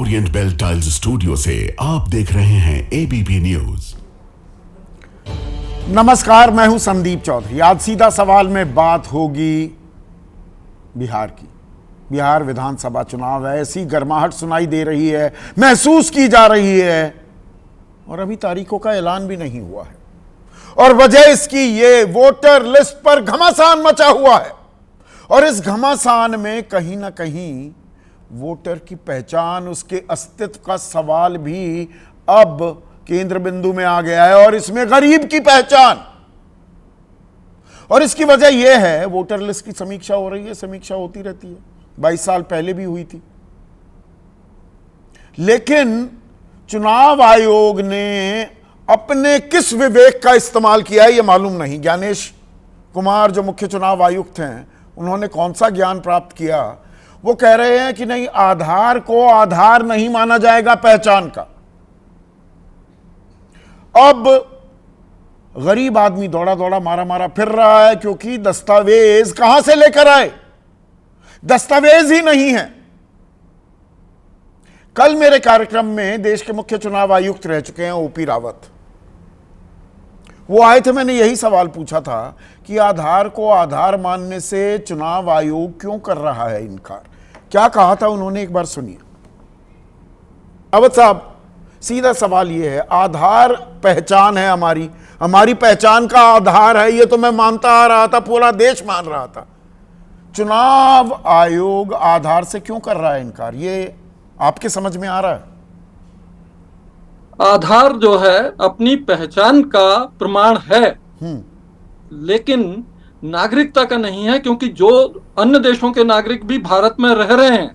Orient bell tiles studio से आप देख रहे हैं एबीपी न्यूज। नमस्कार, मैं हूं संदीप चौधरी। आज सीधा सवाल में बात होगी बिहार की। बिहार विधानसभा चुनाव है, ऐसी गर्माहट सुनाई दे रही है, महसूस की जा रही है और अभी तारीखों का ऐलान भी नहीं हुआ है। और वजह इसकी ये वोटर लिस्ट पर घमासान मचा हुआ है और इस घमासान में कहीं ना कहीं वोटर की पहचान, उसके अस्तित्व का सवाल भी अब केंद्र बिंदु में आ गया है और इसमें गरीब की पहचान। और इसकी वजह यह है, वोटर लिस्ट की समीक्षा हो रही है, समीक्षा होती रहती है, 22 साल पहले भी हुई थी, लेकिन चुनाव आयोग ने अपने किस विवेक का इस्तेमाल किया है यह मालूम नहीं। ज्ञानेश कुमार जो मुख्य चुनाव आयुक्त हैं, उन्होंने कौन सा ज्ञान प्राप्त किया? वो कह रहे हैं कि नहीं, आधार को आधार नहीं माना जाएगा पहचान का। अब गरीब आदमी दौड़ा दौड़ा मारा मारा फिर रहा है, क्योंकि दस्तावेज कहां से लेकर आए? दस्तावेज ही नहीं है। कल मेरे कार्यक्रम में देश के मुख्य चुनाव आयुक्त रह चुके हैं ओपी रावत, वो आए थे। मैंने यही सवाल पूछा था कि आधार को आधार मानने से चुनाव आयोग क्यों कर रहा है इनकार। क्या कहा था उन्होंने, एक बार सुनिए। रावत साहब, सीधा सवाल यह है, आधार पहचान है हमारी, हमारी पहचान का आधार है, यह तो मैं मानता आ रहा था, पूरा देश मान रहा था। चुनाव आयोग आधार से क्यों कर रहा है इनकार, ये आपके समझ में आ रहा है? आधार जो है अपनी पहचान का प्रमाण है, लेकिन नागरिकता का नहीं है, क्योंकि जो अन्य देशों के नागरिक भी भारत में रह रहे हैं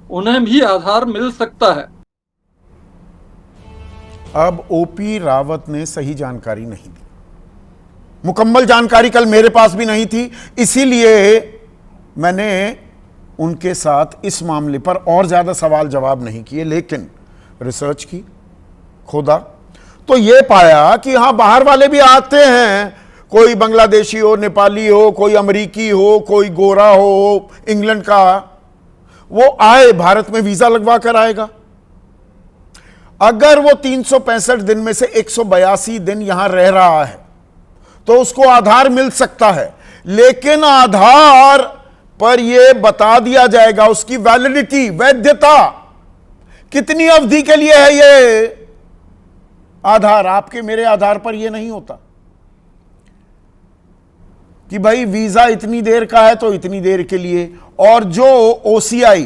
उन्हें भी आधार मिल सकता है। अब ओपी रावत ने सही जानकारी नहीं दी, मुकम्मल जानकारी कल मेरे पास भी नहीं थी, इसीलिए मैंने उनके साथ इस मामले पर और ज्यादा सवाल जवाब नहीं किए, लेकिन रिसर्च की, खोदा, तो यह पाया कि हां, बाहर वाले भी आते हैं, कोई बांग्लादेशी हो, नेपाली हो, कोई अमेरिकी हो, कोई गोरा हो, इंग्लैंड का, वो आए, भारत में वीजा लगवा कर आएगा। अगर वो 365 दिन में से 182 दिन यहां रह रहा है तो उसको आधार मिल सकता है, लेकिन आधार पर यह बता दिया जाएगा उसकी वैलिडिटी, वैधता कितनी अवधि के लिए है। ये आधार, आपके मेरे आधार पर यह नहीं होता कि भाई वीजा इतनी देर का है तो इतनी देर के लिए। और जो ओसीआई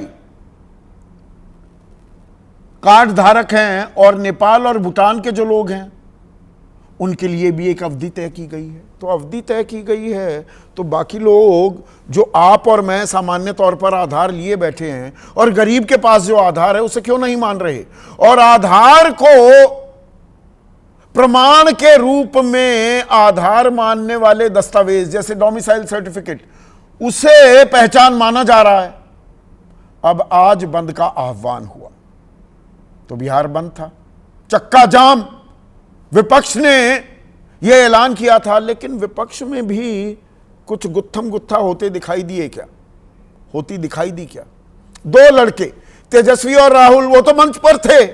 कार्ड धारक हैं और नेपाल और भूटान के जो लोग हैं, उनके लिए भी एक अवधि तय की गई है। तो अवधि तय की गई है तो बाकी लोग, जो आप और मैं सामान्य तौर पर आधार लिए बैठे हैं और गरीब के पास जो आधार है, उसे क्यों नहीं मान रहे? और आधार को प्रमाण के रूप में आधार मानने वाले दस्तावेज जैसे डोमिसाइल सर्टिफिकेट, उसे पहचान माना जा रहा है। अब आज बंद का आह्वान हुआ तो बिहार बंद था, चक्का जाम। विपक्ष ने यह ऐलान किया था, लेकिन विपक्ष में भी कुछ गुत्थम गुत्था होते दिखाई दिए क्या? होती दिखाई दी क्या? दो लड़के, तेजस्वी और राहुल, वो तो मंच पर थे,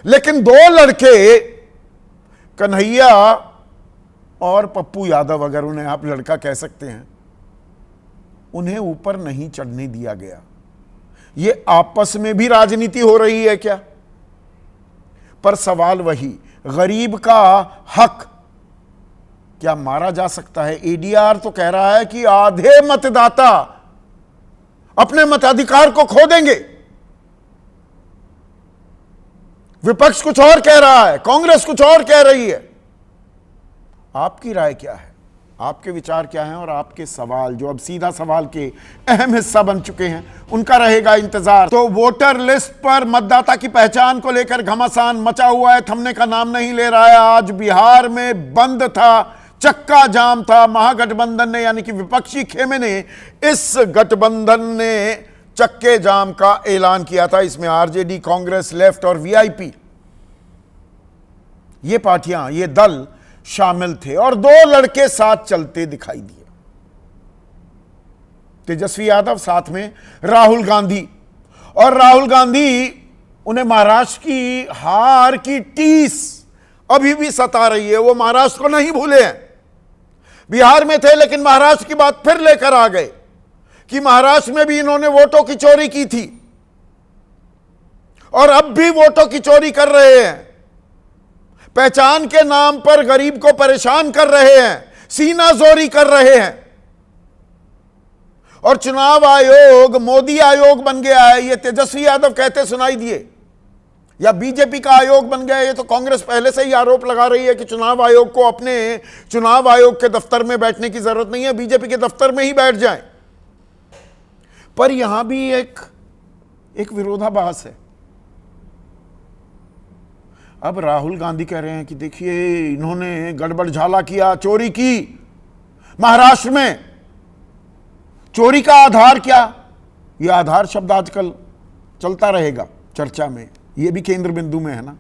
लेकिन दो लड़के, कन्हैया और पप्पू यादव, अगर उन्हें आप लड़का कह सकते हैं, उन्हें ऊपर नहीं चढ़ने दिया गया। ये आपस में भी राजनीति हो रही है क्या? पर सवाल वही, गरीब का हक क्या मारा जा सकता है? एडीआर तो कह रहा है कि आधे मतदाता अपने मताधिकार को खो देंगे। विपक्ष कुछ और कह रहा है, कांग्रेस कुछ और कह रही है। आपकी राय क्या है? आपके विचार क्या हैं? और आपके सवाल, जो अब सीधा सवाल के अहम हिस्सा बन चुके हैं, उनका रहेगा इंतजार। तो वोटर लिस्ट पर मतदाता की पहचान को लेकर घमासान मचा हुआ है, थमने का नाम नहीं ले रहा है। आज बिहार में बंद था, चक्का जाम था। महागठबंधन ने, यानी कि विपक्षी खेमे ने, इस गठबंधन ने चक्के जाम का ऐलान किया था। इसमें आरजेडी, कांग्रेस, लेफ्ट और वीआईपी, ये पार्टियां, ये दल शामिल थे और दो लड़के साथ चलते दिखाई दिए। तेजस्वी यादव, साथ में राहुल गांधी। और राहुल गांधी उन्हें महाराष्ट्र की हार की टीस अभी भी सता रही है। वो महाराष्ट्र को नहीं भूले हैं। बिहार में थे लेकिन महाराष्ट्र की बात फिर लेकर आ गए कि महाराष्ट्र में भी इन्होंने वोटों की चोरी की थी और अब भी वोटों की चोरी कर रहे हैं। पहचान के नाम पर गरीब को परेशान कर रहे हैं, सीनाजोरी कर रहे हैं। और चुनाव आयोग मोदी आयोग बन गया है, ये तेजस्वी यादव कहते सुनाई दिए, या बीजेपी का आयोग बन गया। ये तो कांग्रेस पहले से ही आरोप लगा रही है कि चुनाव आयोग को अपने चुनाव आयोग के दफ्तर में बैठने की जरूरत नहीं है, बीजेपी के दफ्तर में ही बैठ जाएं। पर यहां भी एक विरोधाभास है। अब राहुल गांधी कह रहे हैं कि देखिए इन्होंने गड़बड़ झाला किया, चोरी की। महाराष्ट्र में चोरी का आधार क्या? यह आधार शब्द आजकल चलता रहेगा चर्चा में, यह भी केंद्र बिंदु में है ना।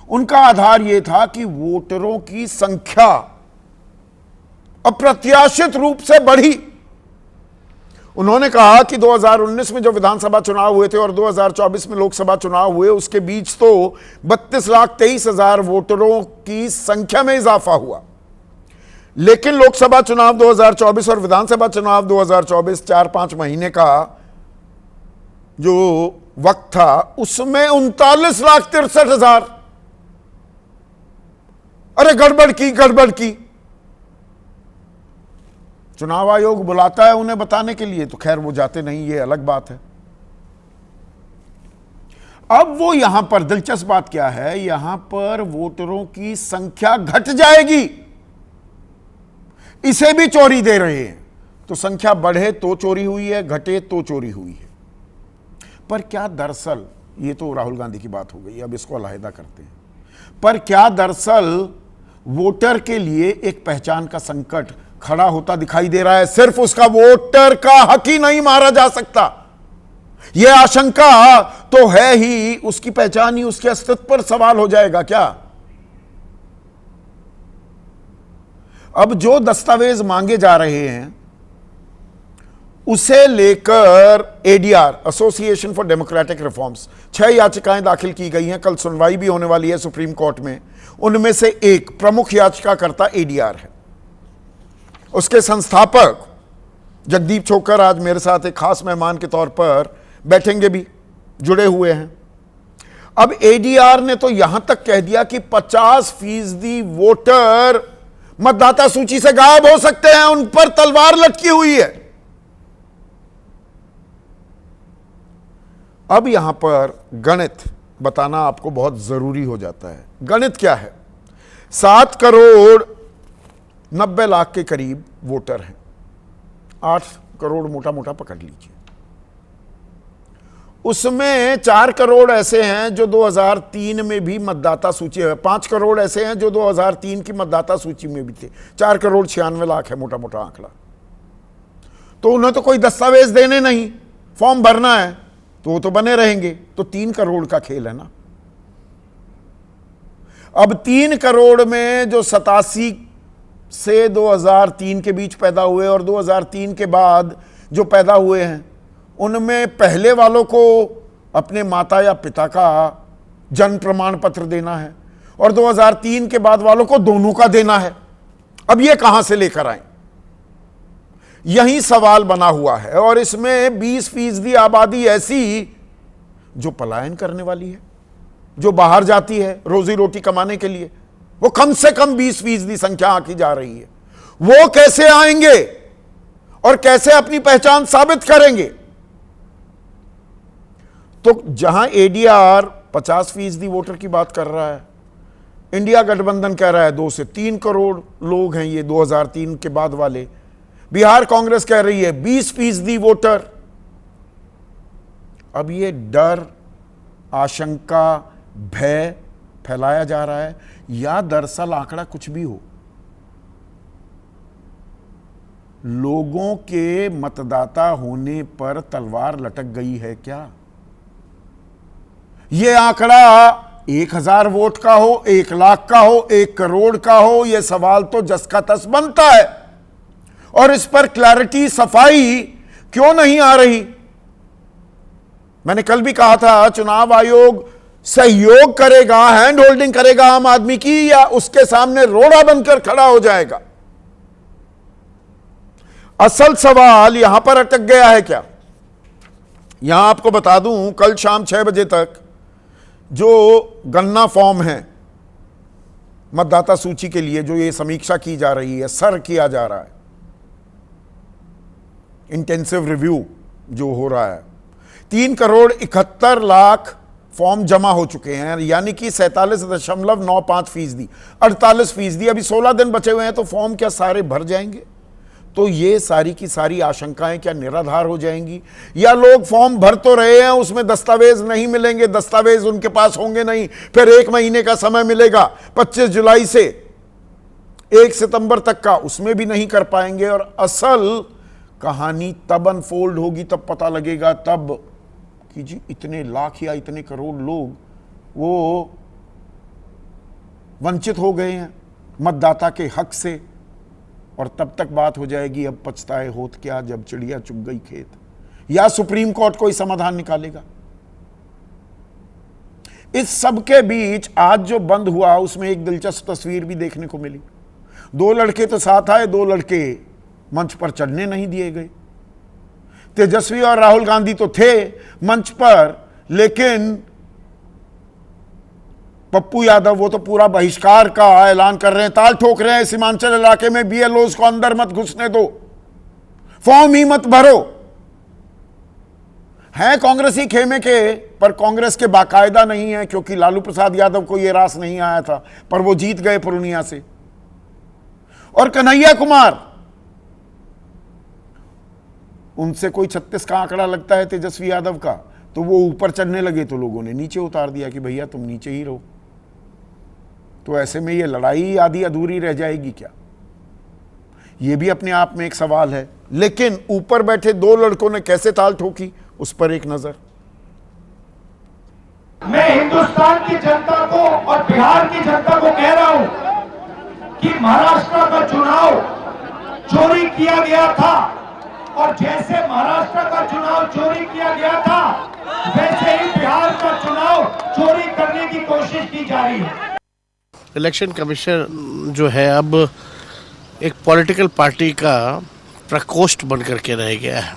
उनका आधार यह था कि वोटरों की संख्या अप्रत्याशित रूप से बढ़ी। उन्होंने कहा कि 2019 में जो विधानसभा चुनाव हुए थे और 2024 में लोकसभा चुनाव हुए, उसके बीच तो 32,23,000 वोटरों की संख्या में इजाफा हुआ। लेकिन लोकसभा चुनाव 2024 और विधानसभा चुनाव 2024 4-5 महीने का जो वक्त था, उसमें 39,63,000। अरे गड़बड़ की। चुनाव आयोग बुलाता है उन्हें बताने के लिए, तो खैर वो जाते नहीं, ये अलग बात है। अब वो यहां पर दिलचस्प बात क्या है, यहां पर वोटरों की संख्या घट जाएगी, इसे भी चोरी दे रहे हैं। तो संख्या बढ़े तो चोरी हुई है, घटे तो चोरी हुई है। पर क्या दरअसल, ये तो राहुल गांधी की बात हो गई, अब इसको अलहदा करते हैं। पर क्या दरअसल वोटर के लिए एक पहचान का संकट खड़ा होता दिखाई दे रहा है? सिर्फ उसका वोटर का हक ही नहीं मारा जा सकता, यह आशंका तो है ही, उसकी पहचान ही उसके अस्तित्व पर सवाल हो जाएगा क्या? अब जो दस्तावेज मांगे जा रहे हैं उसे लेकर ADR, association for democratic reforms, 6 याचिकाएं दाखिल की गई हैं। कल सुनवाई भी होने वाली है सुप्रीम कोर्ट में। उनमें से एक प्रमुख याचिकाकर्ता एडीआर है। उसके संस्थापक जगदीप छोकर आज मेरे साथ एक खास मेहमान के तौर पर बैठेंगे, भी जुड़े हुए हैं। अब एडीआर ने तो यहां तक कह दिया कि 50% वोटर मतदाता सूची से गायब हो सकते हैं, उन पर तलवार लटकी हुई है। अब यहां पर गणित बताना आपको बहुत जरूरी हो जाता है। गणित क्या है? 7,90,00,000 के करीब वोटर हैं, 8 करोड़ मोटा मोटा पकड़ लीजिए। उसमें 4 करोड़ ऐसे हैं जो 2003 में भी मतदाता सूची है, 5 करोड़ ऐसे हैं जो 2003 की मतदाता सूची में भी थे। 4,96,00,000 है मोटा मोटा आंकड़ा। तो उन्हें तो कोई दस्तावेज देने नहीं, फॉर्म भरना है, तो वो तो बने रहेंगे। तो 3 करोड़ का खेल है ना। अब 3 करोड़ में जो 87 से 2003 के बीच पैदा हुए और 2003 के बाद जो पैदा हुए हैं, उनमें पहले वालों को अपने माता या पिता का जन्म प्रमाण पत्र देना है और 2003 के बाद वालों को दोनों का देना है। अब ये कहां से लेकर आए? यही सवाल बना हुआ है। और इसमें 20% आबादी ऐसी जो पलायन करने वाली है, जो बाहर जाती है रोजी रोटी कमाने के लिए, वो कम से कम 20% संख्या आंकी जा रही है। वो कैसे आएंगे और कैसे अपनी पहचान साबित करेंगे? तो जहां एडीआर 50% वोटर की बात कर रहा है, इंडिया गठबंधन कह रहा है 2 से 3 करोड़ लोग हैं ये 2003 के बाद वाले। बिहार कांग्रेस कह रही है 20% वोटर। अब ये डर, आशंका, भय फैलाया जा रहा है, या दरअसल आंकड़ा कुछ भी हो, लोगों के मतदाता होने पर तलवार लटक गई है क्या? यह आंकड़ा 1,000 वोट का हो, 1,00,000 का हो, 1 करोड़ का हो, यह सवाल तो जस का तस बनता है। और इस पर क्लैरिटी, सफाई क्यों नहीं आ रही? मैंने कल भी कहा था, चुनाव आयोग सहयोग करेगा, हैंड होल्डिंग करेगा आम आदमी की, या उसके सामने रोड़ा बनकर खड़ा हो जाएगा? असल सवाल यहां पर अटक गया है क्या? यहां आपको बता दूं, कल शाम 6 बजे तक जो गणना फॉर्म है मतदाता सूची के लिए, जो ये समीक्षा की जा रही है, सर किया जा रहा है, इंटेंसिव रिव्यू जो हो रहा है, 3,71,00,000 फॉर्म जमा हो चुके हैं, यानी कि 47.95%, 48%। अभी 16 दिन बचे हुए हैं, तो फॉर्म क्या सारे भर जाएंगे? तो ये सारी की सारी आशंकाएं क्या निराधार हो जाएंगी? या लोग फॉर्म भर तो रहे हैं, उसमें दस्तावेज नहीं मिलेंगे, दस्तावेज उनके पास होंगे नहीं, फिर 1 महीने का समय मिलेगा 25 जुलाई से 1 सितंबर तक का, उसमें भी नहीं कर पाएंगे। और असल कहानी तब अनफोल्ड होगी, तब पता लगेगा, तब कि जी इतने लाख या इतने करोड़ लोग वो वंचित हो गए हैं मतदाता के हक से, और तब तक बात हो जाएगी अब पछताए होत क्या जब चिड़िया चुग गई खेत। या सुप्रीम कोर्ट कोई समाधान निकालेगा। इस सब के बीच आज जो बंद हुआ, उसमें एक दिलचस्प तस्वीर भी देखने को मिली। 2 लड़के तो साथ आए, 2 लड़के मंच पर चढ़ने नहीं दिए गए। तेजस्वी और राहुल गांधी तो थे मंच पर, लेकिन पप्पू यादव वो तो पूरा बहिष्कार का ऐलान कर रहे हैं, ताल ठोक रहे हैं, सीमांचल इलाके में बीएलओज को अंदर मत घुसने दो, फॉर्म ही मत भरो। हैं कांग्रेसी खेमे के, पर कांग्रेस के बाकायदा नहीं है, क्योंकि लालू प्रसाद यादव को यह रास नहीं आया था, पर वो जीत गए पूर्णिया से। और कन्हैया कुमार, उनसे कोई 36 का आंकड़ा लगता है तेजस्वी यादव का, तो वो ऊपर चढ़ने लगे तो लोगों ने नीचे उतार दिया कि भैया तुम नीचे ही रहो। तो ऐसे में ये लड़ाई आधी अधूरी रह जाएगी क्या? ये भी अपने आप में एक सवाल है। लेकिन ऊपर बैठे 2 लड़कों ने कैसे ताल ठोकी, उस पर एक नजर। मैं हिंदुस्तान की जनता को और बिहार की जनता को कह रहा हूं कि महाराष्ट्र का चुनाव चोरी किया गया था, और जैसे महाराष्ट्र का चुनाव चोरी किया गया था, वैसे ही बिहार का चुनाव चोरी करने की कोशिश की जा रही है। इलेक्शन कमीशन जो है अब एक पॉलिटिकल पार्टी का प्रकोष्ठ बन करके रह गया है।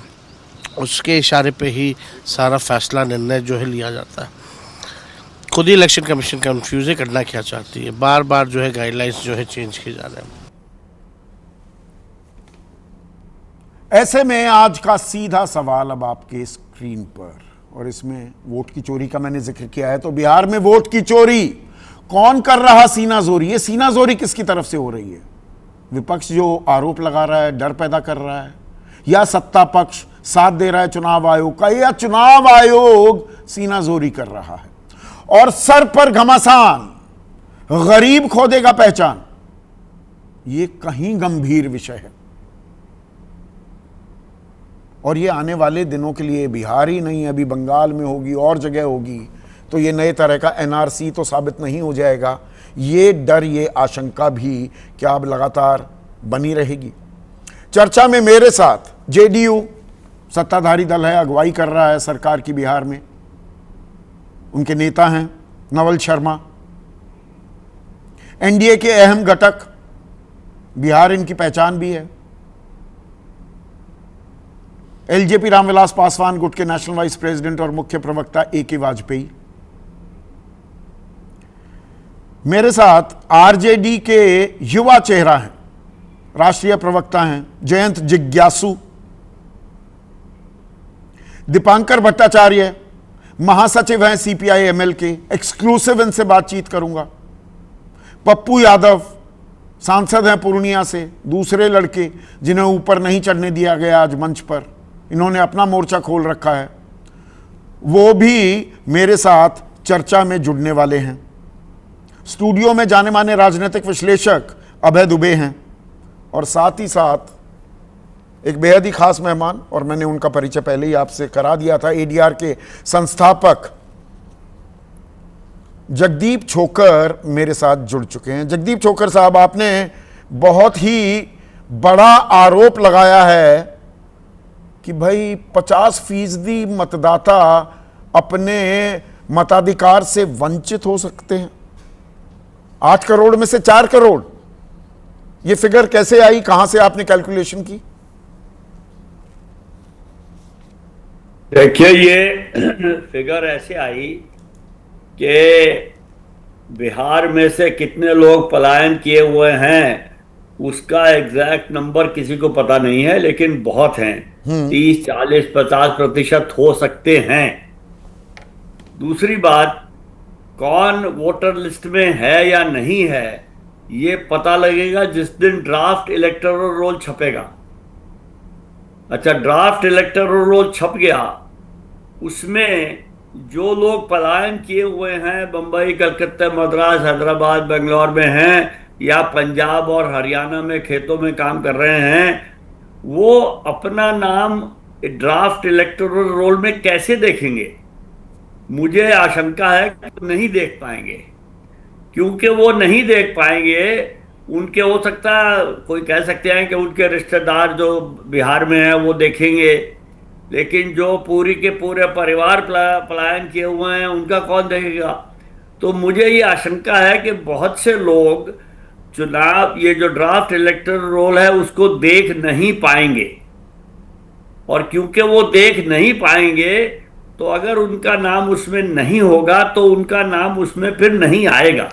उसके इशारे पे ही सारा फैसला निर्णय जो है लिया जाता है। खुद ही इलेक्शन कमीशन कंफ्यूज है, करना क्या चाहती है। बार बार जो है गाइडलाइंस जो है चेंज किए जा रहे हैं। ऐसे में आज का सीधा सवाल अब आपके स्क्रीन पर, और इसमें वोट की चोरी का मैंने जिक्र किया है, तो बिहार में वोट की चोरी कौन कर रहा? सीनाजोरी। ये सीनाजोरी किसकी तरफ से हो रही है? विपक्ष जो आरोप लगा रहा है, डर पैदा कर रहा है, या सत्ता पक्ष साथ दे रहा है चुनाव आयोग का, या चुनाव आयोग सीनाजोरी कर रहा है? और सर पर घमासान, गरीब खो देगा पहचान, ये कहीं गंभीर विषय है। और ये आने वाले दिनों के लिए बिहार ही नहीं, अभी बंगाल में होगी और जगह होगी, तो ये नए तरह का एनआरसी तो साबित नहीं हो जाएगा। ये डर, ये आशंका भी क्या अब लगातार बनी रहेगी। चर्चा में मेरे साथ जेडीयू, सत्ताधारी दल है, अगुवाई कर रहा है सरकार की बिहार में, उनके नेता हैं नवल शर्मा। एनडीए के अहम घटक, बिहार इनकी पहचान भी है, एलजेपी रामविलास पासवान, गुट के नेशनल वाइस प्रेसिडेंट और मुख्य प्रवक्ता ए.के. वाजपेयी। मेरे साथ आरजेडी के युवा चेहरा हैं, राष्ट्रीय प्रवक्ता हैं जयंत जिज्ञासु। दीपांकर भट्टाचार्य महासचिव हैं सीपीआई एमएल के, एक्सक्लूसिव इनसे बातचीत करूंगा। पप्पू यादव सांसद हैं पूर्णिया से, दूसरे लड़के जिन्हें ऊपर नहीं चढ़ने दिया गया आज मंच पर, इन्होंने अपना मोर्चा खोल रखा है, वो भी मेरे साथ चर्चा में जुड़ने वाले हैं। स्टूडियो में जाने माने राजनीतिक विश्लेषक अभय दुबे हैं, और साथ ही साथ एक बेहद ही खास मेहमान, और मैंने उनका परिचय पहले ही आपसे करा दिया था, एडीआर के संस्थापक जगदीप छोकर मेरे साथ जुड़ चुके हैं। जगदीप छोकर साहब, आपने बहुत ही बड़ा आरोप लगाया है कि भाई 50% मतदाता अपने मताधिकार से वंचित हो सकते हैं? 8 करोड़ में से 4 करोड़, ये फिगर कैसे आई, कहां से आपने कैलकुलेशन की? देखिए, ये फिगर ऐसे आई कि बिहार में से कितने लोग पलायन किए हुए हैं उसका एग्जैक्ट नंबर किसी को पता नहीं है, लेकिन बहुत हैं। 30, 40, 50% हो सकते हैं। दूसरी बात, कौन वोटर लिस्ट में है या नहीं है ये पता लगेगा जिस दिन ड्राफ्ट इलेक्टोरल रोल छपेगा। अच्छा, ड्राफ्ट इलेक्टोरल रोल छप गया, उसमें जो लोग पलायन किए हुए हैं, बंबई, कलकत्ता, मद्रास, हैदराबाद, बेंगलोर में हैं या पंजाब और हरियाणा में खेतों में काम कर रहे हैं, वो अपना नाम ड्राफ्ट इलेक्टोरल रोल में कैसे देखेंगे? मुझे आशंका है कि नहीं देख पाएंगे। क्योंकि वो नहीं देख पाएंगे, उनके हो सकता है, कोई कह सकते हैं कि उनके रिश्तेदार जो बिहार में हैं वो देखेंगे, लेकिन जो पूरी के पूरे परिवार पलायन किए हुए हैं उनका कौन देखेगा? तो मुझे ये आशंका है कि बहुत से लोग चुनाव, ये जो ड्राफ्ट इलेक्टोरल रोल है उसको देख नहीं पाएंगे, और क्योंकि वो देख नहीं पाएंगे तो अगर उनका नाम उसमें नहीं होगा तो उनका नाम उसमें फिर नहीं आएगा।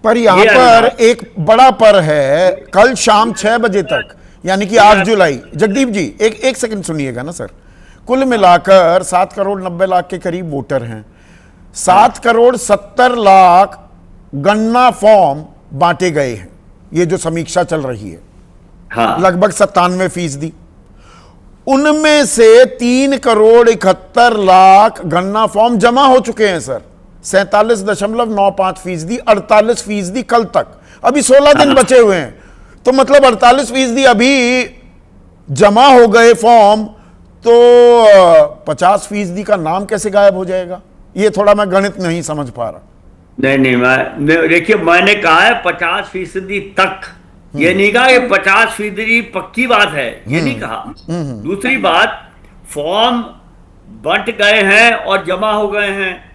पर यहां पर एक बड़ा पर है, कल शाम 6 बजे तक, यानी कि 8 जुलाई, जगदीप जी एक सेकंड सुनिएगा ना सर, कुल मिलाकर 7 करोड़ 90 लाख के करीब वोटर हैं। 7 करोड़ 70 लाख गणना फॉर्म बांटे गए हैं, ये जो समीक्षा चल रही है। हाँ। लगभग 97%। उनमें से 3 करोड़ 71 लाख गणना फॉर्म जमा हो चुके हैं सर, 47.95%, 48% कल तक, अभी 16 दिन बचे हुए हैं। तो मतलब 48% अभी जमा हो गए फॉर्म, तो 50% का नाम कैसे गायब हो जाएगा? ये थोड़ा मैं गणित नहीं समझ पा रहा। नहीं, देखिए, मैंने कहा है 50% तक, ये नहीं कहा कि 50% पक्की बात है, ये नहीं कहा। दूसरी बात, फॉर्म बंट गए हैं और जमा हो गए हैं।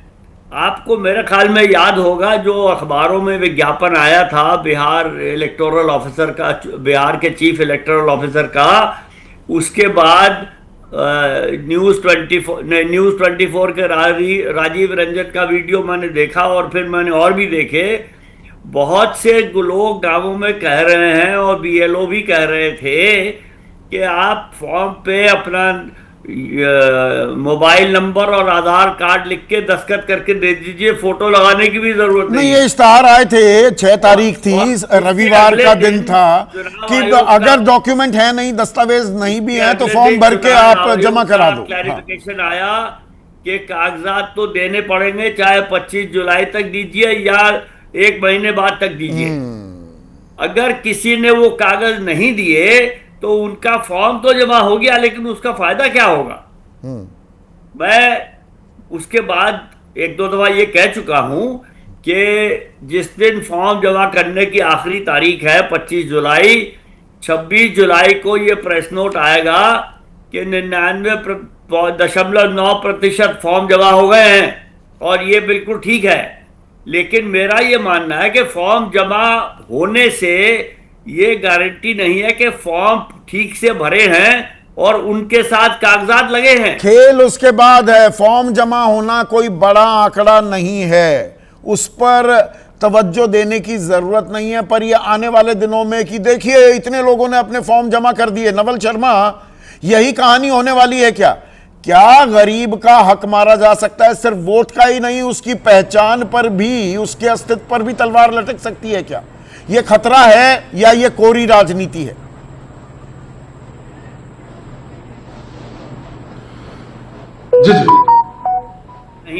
आपको मेरे ख्याल में याद होगा जो अखबारों में विज्ञापन आया था बिहार इलेक्टोरल ऑफिसर का, बिहार के चीफ इलेक्टोरल ऑफिसर का, उसके बाद न्यूज़ 24 के राजीव रंजन का वीडियो मैंने देखा, और फिर मैंने और भी देखे। बहुत से लोग गांवों में कह रहे हैं और बीएलओ भी कह रहे थे कि आप फॉर्म पे अपना मोबाइल नंबर और आधार कार्ड लिख के दस्तखत करके दे दीजिए, फोटो लगाने की भी जरूरत नहीं। ये इश्तेहार आए थे, 6 तारीख थी, रविवार का दिन था, कि अगर डॉक्यूमेंट है नहीं, दस्तावेज नहीं भी है तो फॉर्म भर के आप जमा करा दो। क्लैरिफिकेशन आया कि कागजात तो देने पड़ेंगे, चाहे 25 जुलाई तक दीजिए या 1 महीने बाद तक दीजिए। अगर किसी ने वो कागज नहीं दिए तो उनका फॉर्म तो जमा हो गया, लेकिन उसका फायदा क्या होगा? मैं उसके बाद 1-2 दफा ये कह चुका हूं कि जिस दिन फॉर्म जमा करने की आखिरी तारीख है 25 जुलाई, 26 जुलाई को ये प्रेस नोट आएगा कि 99.9% फॉर्म जमा हो गए हैं, और ये बिल्कुल ठीक है। लेकिन मेरा ये मानना है कि फॉर्म जमा होने से ये गारंटी नहीं है कि फॉर्म ठीक से भरे हैं और उनके साथ कागजात लगे हैं। खेल उसके बाद है, फॉर्म जमा होना कोई बड़ा आंकड़ा नहीं है, उस पर तवज्जो देने की जरूरत नहीं है। पर ये आने वाले दिनों में कि देखिए इतने लोगों ने अपने फॉर्म जमा कर दिए, नवल शर्मा, यही कहानी होने वाली है क्या? क्या गरीब का हक मारा जा सकता है? सिर्फ वोट का ही नहीं, उसकी पहचान पर भी, उसके अस्तित्व पर भी तलवार लटक सकती है क्या? ये खतरा है या ये कोरी राजनीति है? जी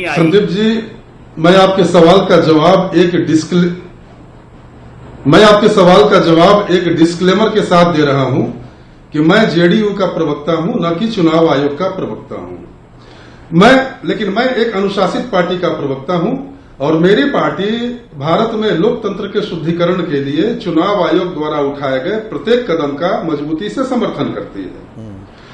संदीप जी, मैं आपके सवाल का जवाब एक डिस्क्लेमर के साथ दे रहा हूं कि मैं जेडीयू का प्रवक्ता हूं, न कि चुनाव आयोग का प्रवक्ता हूं। लेकिन मैं एक अनुशासित पार्टी का प्रवक्ता हूं, और मेरी पार्टी भारत में लोकतंत्र के शुद्धिकरण के लिए चुनाव आयोग द्वारा उठाए गए प्रत्येक कदम का मजबूती से समर्थन करती है।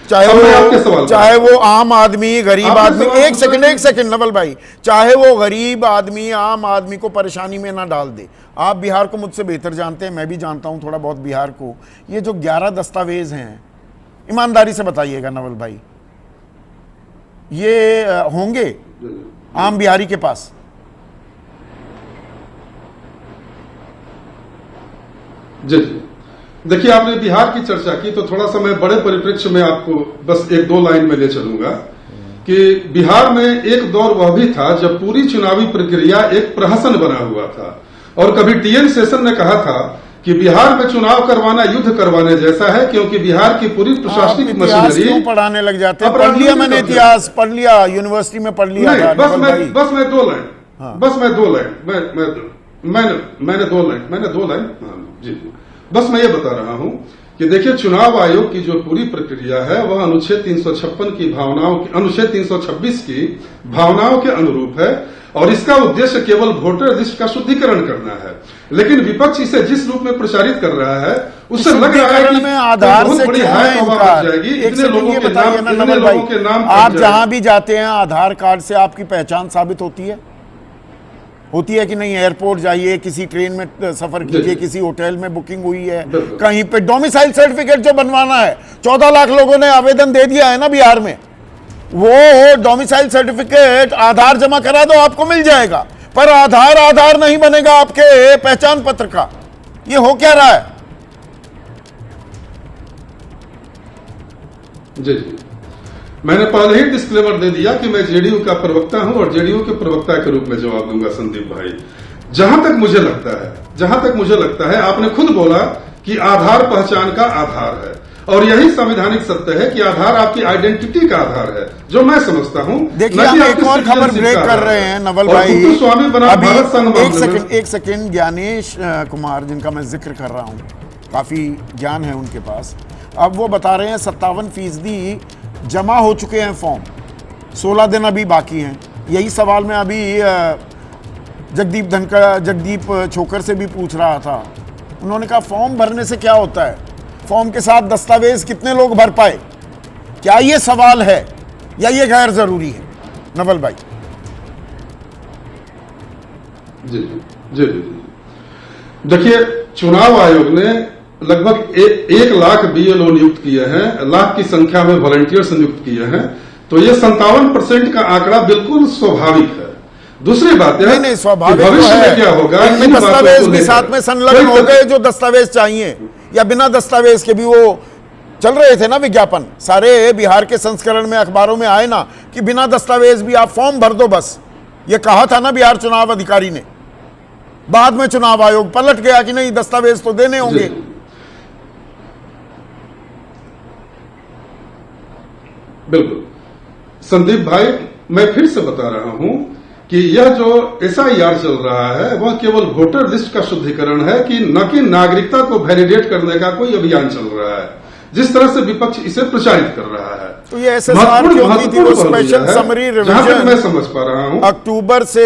चाहे वो आम आदमी, गरीब आदमी, एक सेकंड नवल भाई, चाहे वो गरीब आदमी आम आदमी को परेशानी में ना डाल दे। आप बिहार को मुझसे बेहतर जानते हैं, मैं भी जानता हूं थोड़ा बहुत बिहार को। ये जो 11 दस्तावेज हैं, ईमानदारी से बताइएगा नवल भाई, ये होंगे आम बिहारी के पास? जी देखिए, आपने बिहार की चर्चा की तो थोड़ा सा मैं बड़े परिप्रेक्ष्य में आपको बस एक दो लाइन में ले चलूंगा कि बिहार में एक दौर वह भी था जब पूरी चुनावी प्रक्रिया एक प्रहसन बना हुआ था, और कभी टीएन शेषन ने कहा था कि बिहार में चुनाव करवाना युद्ध करवाने जैसा है, क्योंकि बिहार की पूरी प्रशासनिक मशीनरी पढ़ाने लग जाते हैं। पढ़ लिया मैंने, इतिहास पढ़ लिया, यूनिवर्सिटी में पढ़ लिया। मैंने दो लाइन जी बस मैं ये बता रहा हूं कि देखिए, चुनाव आयोग की जो पूरी प्रक्रिया है वह अनुच्छेद 356 की भावनाओं, अनुच्छेद 326 की भावनाओं के अनुरूप है, और इसका उद्देश्य केवल वोटर लिस्ट का शुद्धिकरण करना है। लेकिन विपक्ष इसे जिस रूप में प्रचारित कर रहा है, उससे लग रहा है कि आधार से बन जाएगी। इतने लोगों के नाम, आप जहां भी जाते हैं आधार कार्ड से आपकी पहचान साबित होती है कि नहीं? एयरपोर्ट जाइए, किसी ट्रेन में सफर कीजिए, किसी होटल में बुकिंग हुई है, कहीं पे डोमिसाइल सर्टिफिकेट जो बनवाना है, 14 लाख लोगों ने आवेदन दे दिया है ना बिहार में, वो डोमिसाइल सर्टिफिकेट आधार जमा करा दो, आपको मिल जाएगा। पर आधार नहीं बनेगा आपके पहचान पत्र का। ये हो क्या रहा है? जी मैंने पहले ही डिस्क्लेमर दे दिया कि मैं जेडीयू का प्रवक्ता हूं और जेडीयू के प्रवक्ता के रूप में जवाब दूंगा संदीप भाई। जहां तक मुझे लगता है आपने खुद बोला कि आधार पहचान का आधार है, और यही संवैधानिक सत्य है कि आधार आपकी आइडेंटिटी का आधार है, जो मैं समझता हूं। देखिए, हम एक और खबर ब्रेक कर रहे हैं नवल भाई। स्वामी बना भारत संघ। एक सेकंड ज्ञानेश कुमार, जिनका मैं जिक्र कर रहा हूं, काफी ज्ञान है उनके पास। अब वो बता रहे हैं 57% जमा हो चुके हैं फॉर्म, 16 दिन अभी बाकी हैं। यही सवाल मैं अभी जगदीप छोकर से भी पूछ रहा था। उन्होंने कहा फॉर्म भरने से क्या होता है, फॉर्म के साथ दस्तावेज कितने लोग भर पाए? क्या ये सवाल है या ये गैर जरूरी है नवल भाई? जी देखिए, चुनाव आयोग ने लगभग 1 लाख BLO नियुक्त किए हैं, लाख की संख्या में वॉलंटियर्स नियुक्त किए हैं, तो ये 57% का आंकड़ा बिल्कुल स्वाभाविक है। दूसरी बात है नहीं स्वाभाविक भविष्य में क्या होगा, इन दस्तावेज भी साथ में संलग्न हो गए जो दस्तावेज चाहिए, या बिना दस्तावेज के भी वो चल रहे थे ना विज्ञापन। सारे बिहार के संस्करण में अखबारों में आए ना कि बिना दस्तावेज भी आप फॉर्म भर दो बस। ये कहा था ना बिहार चुनाव अधिकारी ने। बाद में चुनाव आयोग पलट गया कि नहीं, दस्तावेज तो देने होंगे। बिल्कुल संदीप भाई, मैं फिर से बता रहा हूं कि यह जो SIR चल रहा है वह केवल वोटर लिस्ट का शुद्धिकरण है, कि न कि नागरिकता को वैलिडेट करने का कोई अभियान चल रहा है, जिस तरह से विपक्ष इसे प्रचारित कर रहा है। तो ये SSR क्यों की थी? वो स्पेशल समरी रिवीजन मैं समझ पा रहा हूं, अक्टूबर से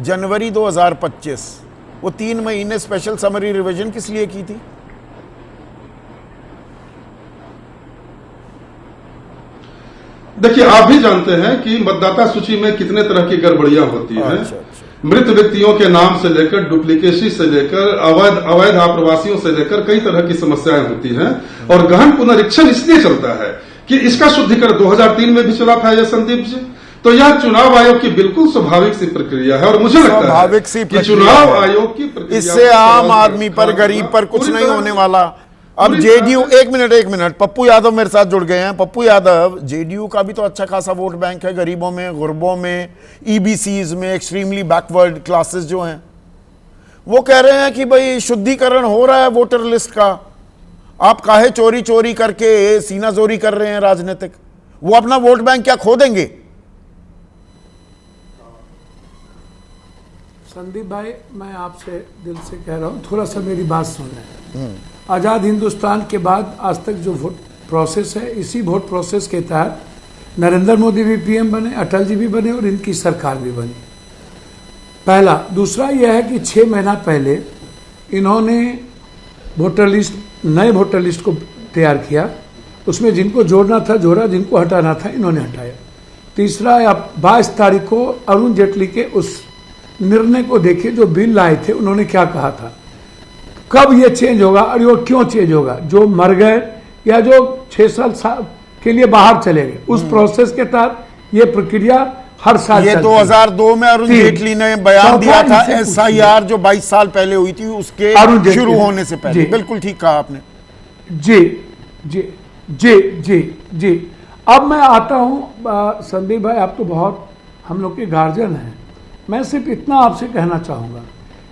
जनवरी 2025, वो 3 महीने स्पेशल समरी रिवीजन किस लिए की थी? देखिए, आप भी जानते हैं कि मतदाता सूची में कितने तरह की गड़बड़ियां होती हैं। मृत व्यक्तियों के नाम से लेकर डुप्लीकेसी से लेकर अवैध आप्रवासियों से लेकर कई तरह की समस्याएं होती हैं, और गहन पुनरीक्षण इसलिए चलता है कि इसका शुद्धिकरण 2003 में भी चला था ये संदीप जी। तो यह चुनाव आयोग की बिल्कुल स्वाभाविक सी प्रक्रिया है, और मुझे लगता है कि चुनाव आयोग की प्रक्रिया इससे आम आदमी पर, गरीब पर कुछ नहीं होने वाला। अब जेडीयू, एक मिनट, पप्पू यादव मेरे साथ जुड़ गए हैं। पप्पू यादव, जेडीयू का भी तो अच्छा खासा वोट बैंक है गरीबों में, गुरबों में, EBCs में, एक्सट्रीमली बैकवर्ड क्लासेस जो हैं। वो कह रहे हैं कि भाई शुद्धिकरण हो रहा है वोटर लिस्ट का, आप काहे चोरी करके सीनाजोरी कर रहे हैं राजनीतिक? वो अपना वोट बैंक क्या खो देंगे? संदीप भाई, मैं आपसे दिल से कह रहा हूं, थोड़ा सा मेरी बात सुन लें। आज़ाद हिंदुस्तान के बाद आज तक जो वोट प्रोसेस है, इसी वोट प्रोसेस के तहत नरेंद्र मोदी भी PM बने, अटल जी भी बने, और इनकी सरकार भी बनी। पहला। दूसरा यह है कि 6 महीना पहले इन्होंने वोटर लिस्ट, नए वोटर लिस्ट को तैयार किया, उसमें जिनको जोड़ना था जोड़ा, जिनको हटाना था इन्होंने हटाया। तीसरा, आप 22 तारीख को अरुण जेटली के उस निर्णय को देखिए जो बिल लाए थे, उन्होंने क्या कहा था, कब ये चेंज होगा और वो क्यों चेंज होगा, जो मर गए या जो 6 साल के लिए बाहर चले गए, उस प्रोसेस के तहत ये प्रक्रिया हर साल ये 2002 में अरुण जेटली ने बयान दिया था, SIR जो 22 साल पहले हुई थी उसके शुरू होने से पहले। बिल्कुल ठीक कहा आपने। जी जी जी जी जी। अब मैं आता हूं संदीप भाई, आप तो बहुत हम लोग के गार्जियन हैं, मैं सिर्फ इतना आपसे कहना चाहूँगा,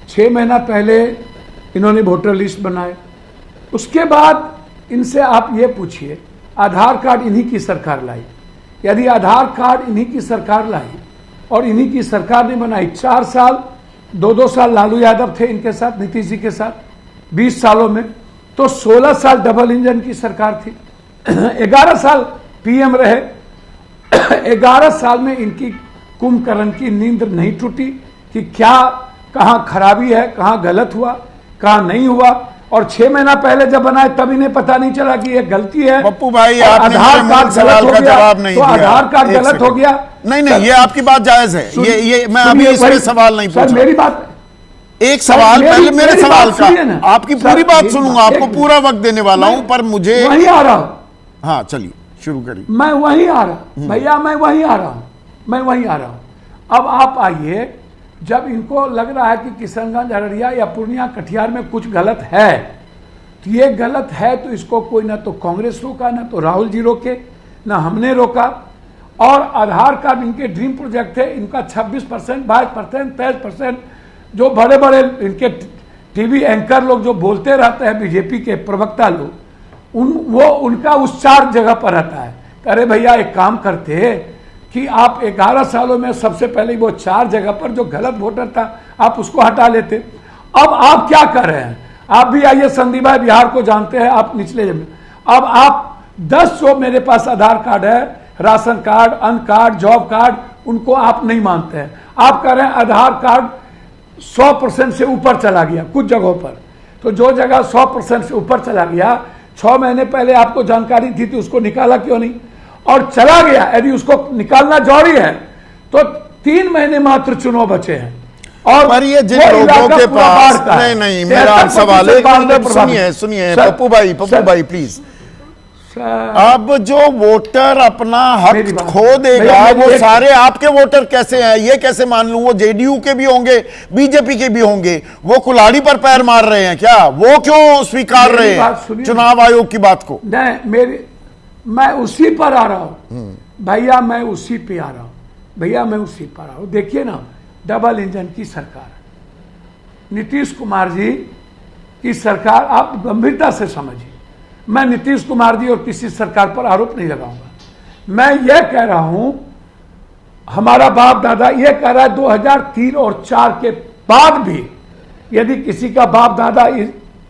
6 महीना पहले इन्होंने वोटर लिस्ट बनाए, उसके बाद इनसे आप ये पूछिए, आधार कार्ड इन्हीं की सरकार लाई, यदि आधार कार्ड इन्हीं की सरकार लाई और इन्हीं की सरकार ने बनाई, 4 साल 2-2 साल लालू यादव थे इनके साथ, नीतीश जी के साथ 20 सालों में, तो 16 साल डबल इंजन की सरकार थी, 11 साल PM रहे, 11 साल में इनकी कुंभकर्ण की नींद नहीं टूटी कि क्या कहाँ खराबी है, कहाँ गलत हुआ, कहाँ नहीं हुआ। और 6 महीना पहले जब बनाए तब इन्हें पता नहीं चला कि ये गलती है। पप्पू भाई, आपने आधार कार्ड सवाल का जवाब नहीं दिया, आधार कार्ड गलत हो गया। नहीं, ये आपकी बात जायज है, ये मैं अभी इस पे सवाल नहीं पूछ रहा। मेरी बात, एक सवाल पहले मेरे सवाल का, आपकी पूरी बात सुनूंगा, आपको पूरा वक्त देने वाला हूं, पर मुझे वहीं आ रहा हूं। हाँ चलिए शुरू करिए। मैं वहीं आ रहा भैया, मैं वहीं आ रहा हूं। अब आप आइए, जब इनको लग रहा है कि किशनगंज, अररिया या पूर्णिया, कटिहार में कुछ गलत है, तो ये गलत है तो इसको कोई ना तो कांग्रेस रोका, ना तो राहुल जी रोके, ना हमने रोका। और आधार कार्ड इनके ड्रीम प्रोजेक्ट थे, इनका 26%, 22%, 23%, जो बड़े बड़े इनके टीवी एंकर लोग जो बोलते रहते हैं, बीजेपी के प्रवक्ता लोग, वो उनका उस 4 जगह पर रहता है। अरे भैया, एक काम करते कि आप 11 सालों में सबसे पहले वो 4 जगह पर जो गलत वोटर था आप उसको हटा लेते। अब आप क्या कर रहे हैं, आप भी आइए, संदीप भाई बिहार को जानते हैं, आप निचले जमीन, अब आप 10 जो मेरे पास आधार कार्ड है, राशन कार्ड, अन्न कार्ड, जॉब कार्ड, उनको आप नहीं मानते हैं। आप कह रहे हैं आधार कार्ड 100% से ऊपर चला गया कुछ जगहों पर, तो जो जगह 100% से ऊपर चला गया, 6 महीने पहले आपको जानकारी थी उसको निकाला क्यों नहीं? और चला गया, यदि उसको निकालना जरूरी है तो 3 महीने मात्र चुनाव बचे हैं। और पर ये जिन लोगों के पास, नहीं मेरा सवाल है, सुनिए पप्पू भाई प्लीज, अब जो वोटर अपना हक खो देगा, वो सारे आपके वोटर कैसे हैं, ये कैसे मान लूं? वो JDU के भी होंगे, बीजेपी के भी होंगे, वो कुल्हाड़ी पर पैर मार रहे हैं क्या? वो क्यों स्वीकार रहे हैं चुनाव आयोग की बात को? नहीं, मैं उसी पर आ रहा हूं भैया, मैं उसी पे आ रहा हूं। देखिए ना, डबल इंजन की सरकार, नीतीश कुमार जी की सरकार, आप गंभीरता से समझिए, मैं नीतीश कुमार जी और किसी सरकार पर आरोप नहीं लगाऊंगा। मैं यह कह रहा हूं, हमारा बाप दादा यह कह रहा है 2003 और 4 के बाद भी यदि किसी का बाप दादा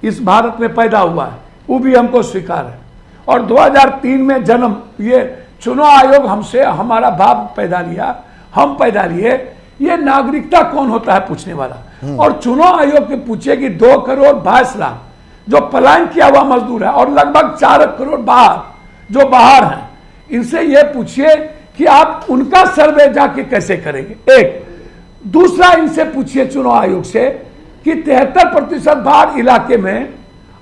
इस भारत में पैदा हुआ है, वो भी हमको स्वीकार है। और 2003 में जन्म, ये चुनाव आयोग हमसे, हमारा बाप पैदा लिया, हम पैदा लिए, ये नागरिकता कौन होता है पूछने वाला? और चुनाव आयोग के पूछे कि 2 करोड़ 22 लाख जो पलायन किया हुआ मजदूर है और लगभग 4 करोड़ जो बाहर हैं, इनसे ये पूछिए कि आप उनका सर्वे जाके कैसे करेंगे? एक दूसरा, इनसे पूछिए चुनाव आयोग से कि 73% बाहर इलाके में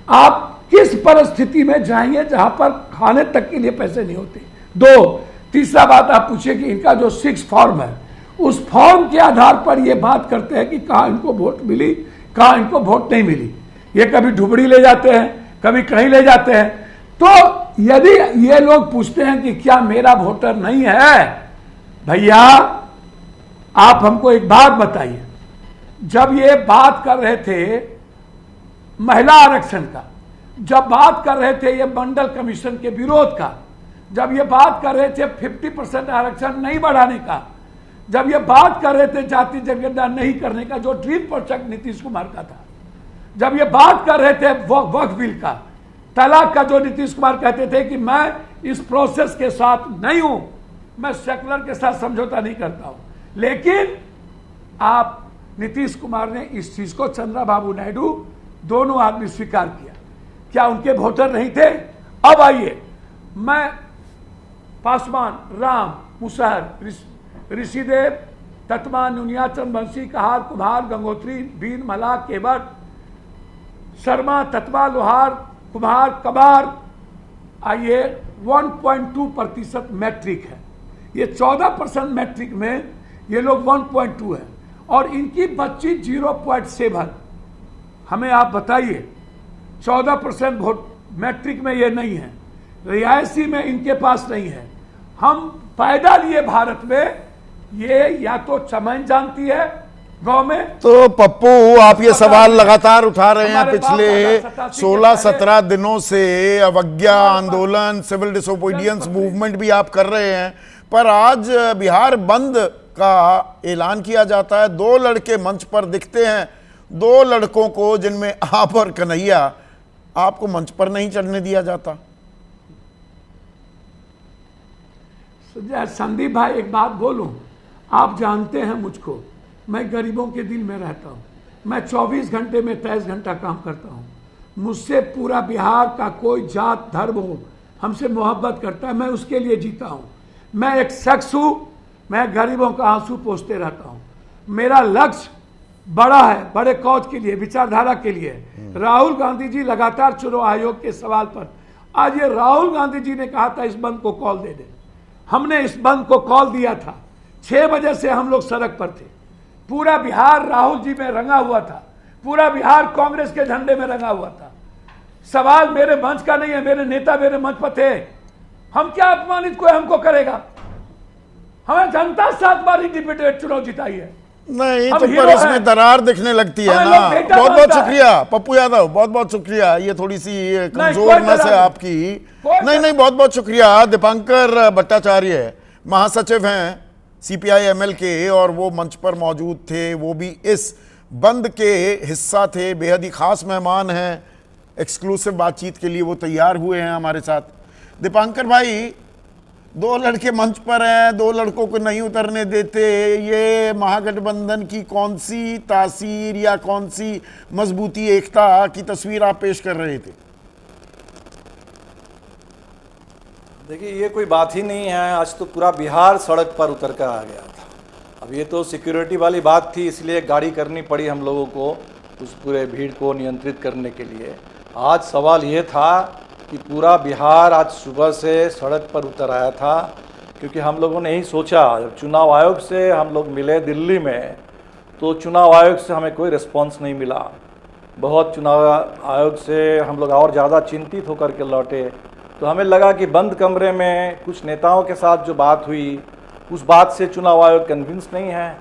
आप किस परिस्थिति में जाएंगे जहां पर खाने तक के लिए पैसे नहीं होते? 2, तीसरा बात आप पूछिए कि इनका जो 6 फॉर्म है, उस फॉर्म के आधार पर ये बात करते हैं कि कहां इनको वोट मिली, कहां इनको वोट नहीं मिली। ये कभी ढुबड़ी ले जाते हैं, कभी कहीं ले जाते हैं। तो यदि ये लोग पूछते हैं कि क्या मेरा वोटर नहीं है, भैया आप हमको एक बात बताइए, जब ये बात कर रहे थे महिला आरक्षण का, जब बात कर रहे थे ये मंडल कमीशन के विरोध का, जब ये बात कर रहे थे 50% आरक्षण नहीं बढ़ाने का, जब ये बात कर रहे थे जाति जनगणना नहीं करने का, जो ड्रीम प्रोजेक्ट नीतीश कुमार का था, जब ये बात कर रहे थे वक्फ बिल का, तलाक का, जो नीतीश कुमार कहते थे कि मैं इस प्रोसेस के साथ नहीं हूं, मैं सेकुलर के साथ समझौता नहीं करता हूं, लेकिन आप नीतीश कुमार ने इस चीज को, चंद्रबाबू नायडू, दोनों आदमी स्वीकार किया। क्या उनके वोटर नहीं थे? अब आइए, मैं पासवान, राम, मुसहर, ऋषिदेव, तत्मान, नुनियाचंद, बंसी, कहार, कुम्हार, गंगोत्री, बीन, मला, केवट, शर्मा, तत्वा, लोहार, कुम्हार, कबार, आइए 1.2% मैट्रिक है। ये 14% मैट्रिक में ये लोग 1.2 है और इनकी बच्ची 0.7। हमें आप बताइए, 14% वोट मैट्रिक में ये नहीं है, रियायती में इनके पास नहीं है। हम पैदा लिए भारत में, ये या तो चमन जानती है गांव में। तो पप्पू, आप ये सवाल लगातार उठा रहे हैं पिछले 16-17 दिनों से। अवज्ञा आंदोलन, सिविल डिसोबीडियंस मूवमेंट भी आप कर रहे हैं, पर आज बिहार बंद का ऐलान किया जाता है। 2 लड़के मंच पर दिखते हैं, 2 लड़कों को जिनमें आप और कन्हैया, आपको मंच पर नहीं चढ़ने दिया जाता। संदीप भाई, एक बात बोलूं, आप जानते हैं मुझको, मैं गरीबों के दिल में रहता हूं। मैं 24 घंटे में 23 घंटा काम करता हूं। मुझसे पूरा बिहार का कोई जात धर्म हो, हमसे मोहब्बत करता है, मैं उसके लिए जीता हूं। मैं एक शख्स हूं, मैं गरीबों का आंसू पोंछते रहता हूं। मेरा लक्ष्य बड़ा है, बड़े कौज के लिए, विचारधारा के लिए। राहुल गांधी जी लगातार चुनाव आयोग के सवाल पर, आज ये राहुल गांधी जी ने कहा था इस बंद को कॉल दे दे। हमने इस बंद को कॉल दिया था, 6 बजे से हम लोग सड़क पर थे। पूरा बिहार राहुल जी में रंगा हुआ था, पूरा बिहार कांग्रेस के झंडे में रंगा हुआ था। सवाल मेरे मंच का नहीं है, मेरे नेता मेरे मंच पर थे। हम क्या अपमानित कोई हमको करेगा? हमें जनता 7 बार इंडिपेंडेंट चुनाव जिताई है। नहीं तो पर इसमें दरार दिखने लगती है ना। बहुत बहुत शुक्रिया पप्पू यादव, बहुत बहुत शुक्रिया। ये थोड़ी सी कमजोर नस है आपकी। नहीं, बहुत बहुत शुक्रिया। दीपांकर भट्टाचार्य महासचिव हैं CPI-ML के, और वो मंच पर मौजूद थे, वो भी इस बंद के हिस्सा थे, बेहद ही खास मेहमान हैं। एक्सक्लूसिव बातचीत के लिए वो तैयार हुए हैं हमारे साथ। दीपांकर भाई, 2 लड़के मंच पर हैं, 2 लड़कों को नहीं उतरने देते, ये महागठबंधन की कौन सी तासीर या कौन सी मजबूती, एकता की तस्वीर आप पेश कर रहे थे? देखिए, ये कोई बात ही नहीं है। आज तो पूरा बिहार सड़क पर उतर कर आ गया था। अब ये तो सिक्योरिटी वाली बात थी, इसलिए गाड़ी करनी पड़ी हम लोगों को उस पूरे भीड़ को नियंत्रित करने के लिए। आज सवाल ये था कि पूरा बिहार आज सुबह से सड़क पर उतर आया था, क्योंकि हम लोगों ने ही सोचा, जब चुनाव आयोग से हम लोग मिले दिल्ली में, तो चुनाव आयोग से हमें कोई रिस्पांस नहीं मिला। बहुत चुनाव आयोग से हम लोग और ज़्यादा चिंतित होकर के लौटे। तो हमें लगा कि बंद कमरे में कुछ नेताओं के साथ जो बात हुई, उस बात से चुनाव आयोग कन्विंस नहीं है।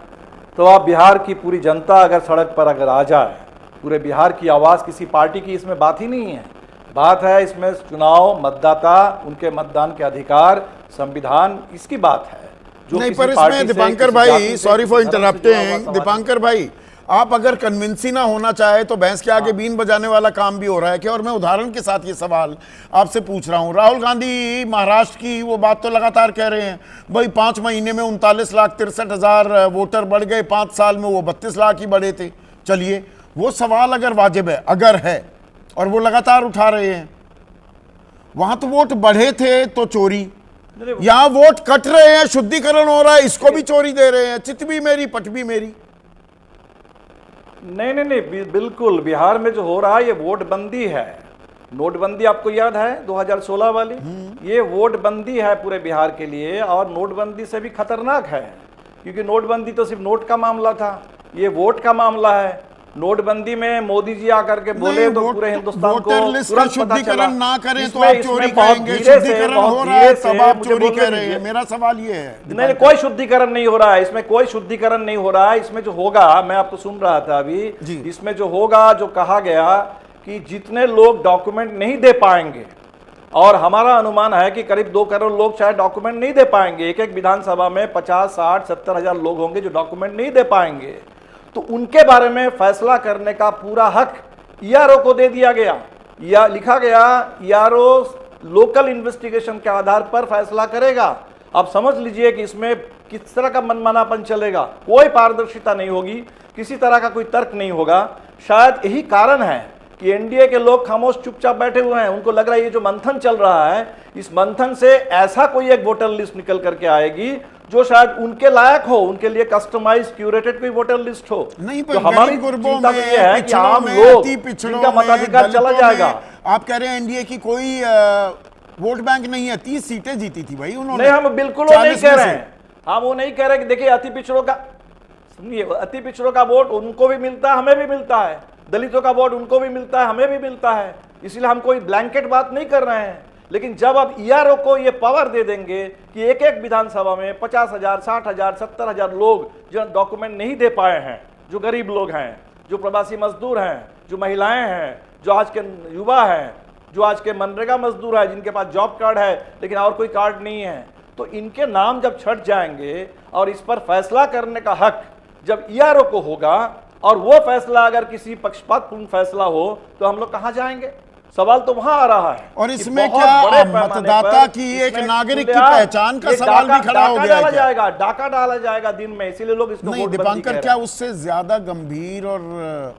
तो अब बिहार की पूरी जनता अगर सड़क पर अगर आ जाए, पूरे बिहार की आवाज़, किसी पार्टी की इसमें बात ही नहीं है। बात है इसमें चुनाव, मतदाता, उनके मतदान के अधिकार, संविधान, इसकी बात है। जो नहीं, पर इसमें दीपांकर भाई, सॉरी फॉर इंटरप्टिंग, दीपांकर भाई, आप अगर कन्विंसी ना होना चाहे तो भैंस के आगे बीन बजाने वाला काम भी हो रहा है क्या? और मैं उदाहरण के साथ ये सवाल आपसे पूछ रहा हूं। राहुल गांधी महाराष्ट्र की वो बात तो लगातार कह रहे हैं, भाई 5 महीने में 39,63,000 वोटर बढ़ गए, 5 साल में वो 32 लाख ही बढ़े थे। चलिए, वो सवाल अगर वाजिब है, अगर है, और वो लगातार उठा रहे हैं, वहां तो वोट बढ़े थे तो चोरी, यहां वोट कट रहे हैं, शुद्धिकरण हो रहा है, इसको भी चोरी दे रहे हैं, चित भी मेरी पट भी मेरी। नहीं, बिल्कुल बिहार में जो हो रहा है ये वोट बंदी है। नोटबंदी आपको याद है 2016 वाली, ये वोट बंदी है पूरे बिहार के लिए, और नोटबंदी से भी खतरनाक है, क्योंकि नोटबंदी तो सिर्फ नोट का मामला था, ये वोट का मामला है। नोटबंदी में मोदी जी आकर के बोले तो पूरे हिंदुस्तान को तुरंत पता चला। ना करें तो आप चोरी करेंगे, शुद्धिकरण हो रहा है तब आप चोरी कर रहे हैं। मेरा सवाल ये है। नहीं, कोई शुद्धिकरण नहीं हो रहा है इसमें, कोई शुद्धिकरण नहीं हो रहा है इसमें। जो होगा, मैं आपको सुन रहा था अभी, इसमें जो होगा, जो कहा गया कि जितने लोग डॉक्यूमेंट नहीं दे पाएंगे, और हमारा अनुमान है कि करीब 2 करोड़ लोग शायद डॉक्यूमेंट नहीं दे पाएंगे। एक एक विधानसभा में 50, 60, 70 हजार लोग होंगे जो डॉक्यूमेंट नहीं दे पाएंगे, तो उनके बारे में फैसला करने का पूरा हक ईआरओ को दे दिया गया। या लिखा गया ईआरओ लोकल इन्वेस्टिगेशन के आधार पर फैसला करेगा। अब समझ लीजिए कि इसमें किस तरह का मनमानापन चलेगा, कोई पारदर्शिता नहीं होगी, किसी तरह का कोई तर्क नहीं होगा। शायद यही कारण है कि एनडीए के लोग खामोश चुपचाप बैठे हुए हैं। उनको लग रहा है ये जो मंथन चल रहा है, इस मंथन से ऐसा कोई एक वोटर लिस्ट निकल करके आएगी जो शायद उनके लायक हो, उनके लिए कस्टमाइज क्यूरेटेड कोई वोटर लिस्ट हो। नहीं, तो हमारी चिंता तो ये है कि आम लोग जिनका मताधिकार चला जाएगा। आप कह रहे हैं एनडीए की कोई वोट बैंक नहीं है, 30 सीटें जीती थी भाई उन्होंने। नहीं, हम बिल्कुल वो नहीं कह रहे हैं, हम वो नहीं कह रहे कि देखिए अति पिछड़ों का, सुनिए, अति पिछड़ों का वोट उनको भी मिलता है, हमें भी मिलता है, दलितों का वोट उनको भी मिलता है, हमें भी मिलता है, इसलिए हम कोई ब्लैंकेट बात नहीं कर रहे हैं। लेकिन जब अब ईआरओ को ये पावर दे देंगे कि एक एक विधानसभा में 50,000, 60,000, 70,000 लोग जो डॉक्यूमेंट नहीं दे पाए हैं, जो गरीब लोग हैं, जो प्रवासी मजदूर हैं, जो महिलाएं हैं, जो आज के युवा हैं, जो आज के मनरेगा मजदूर है, जिनके पास जॉब कार्ड है लेकिन और कोई कार्ड नहीं है, तो इनके नाम जब छट जाएंगे और इस पर फैसला करने का हक जब ईआरओ को होगा और वो फैसला अगर किसी पक्षपातपूर्ण फैसला हो तो हम लोग कहां जाएंगे? सवाल तो वहां आ रहा है। और इसमें क्या मतदाता की एक नागरिक की पहचान का सवाल भी खड़ा हो गया है? डाका डाला जाएगा दिन में, इसीलिए लोग इसको नहीं दीपांकर, क्या उससे ज्यादा गंभीर और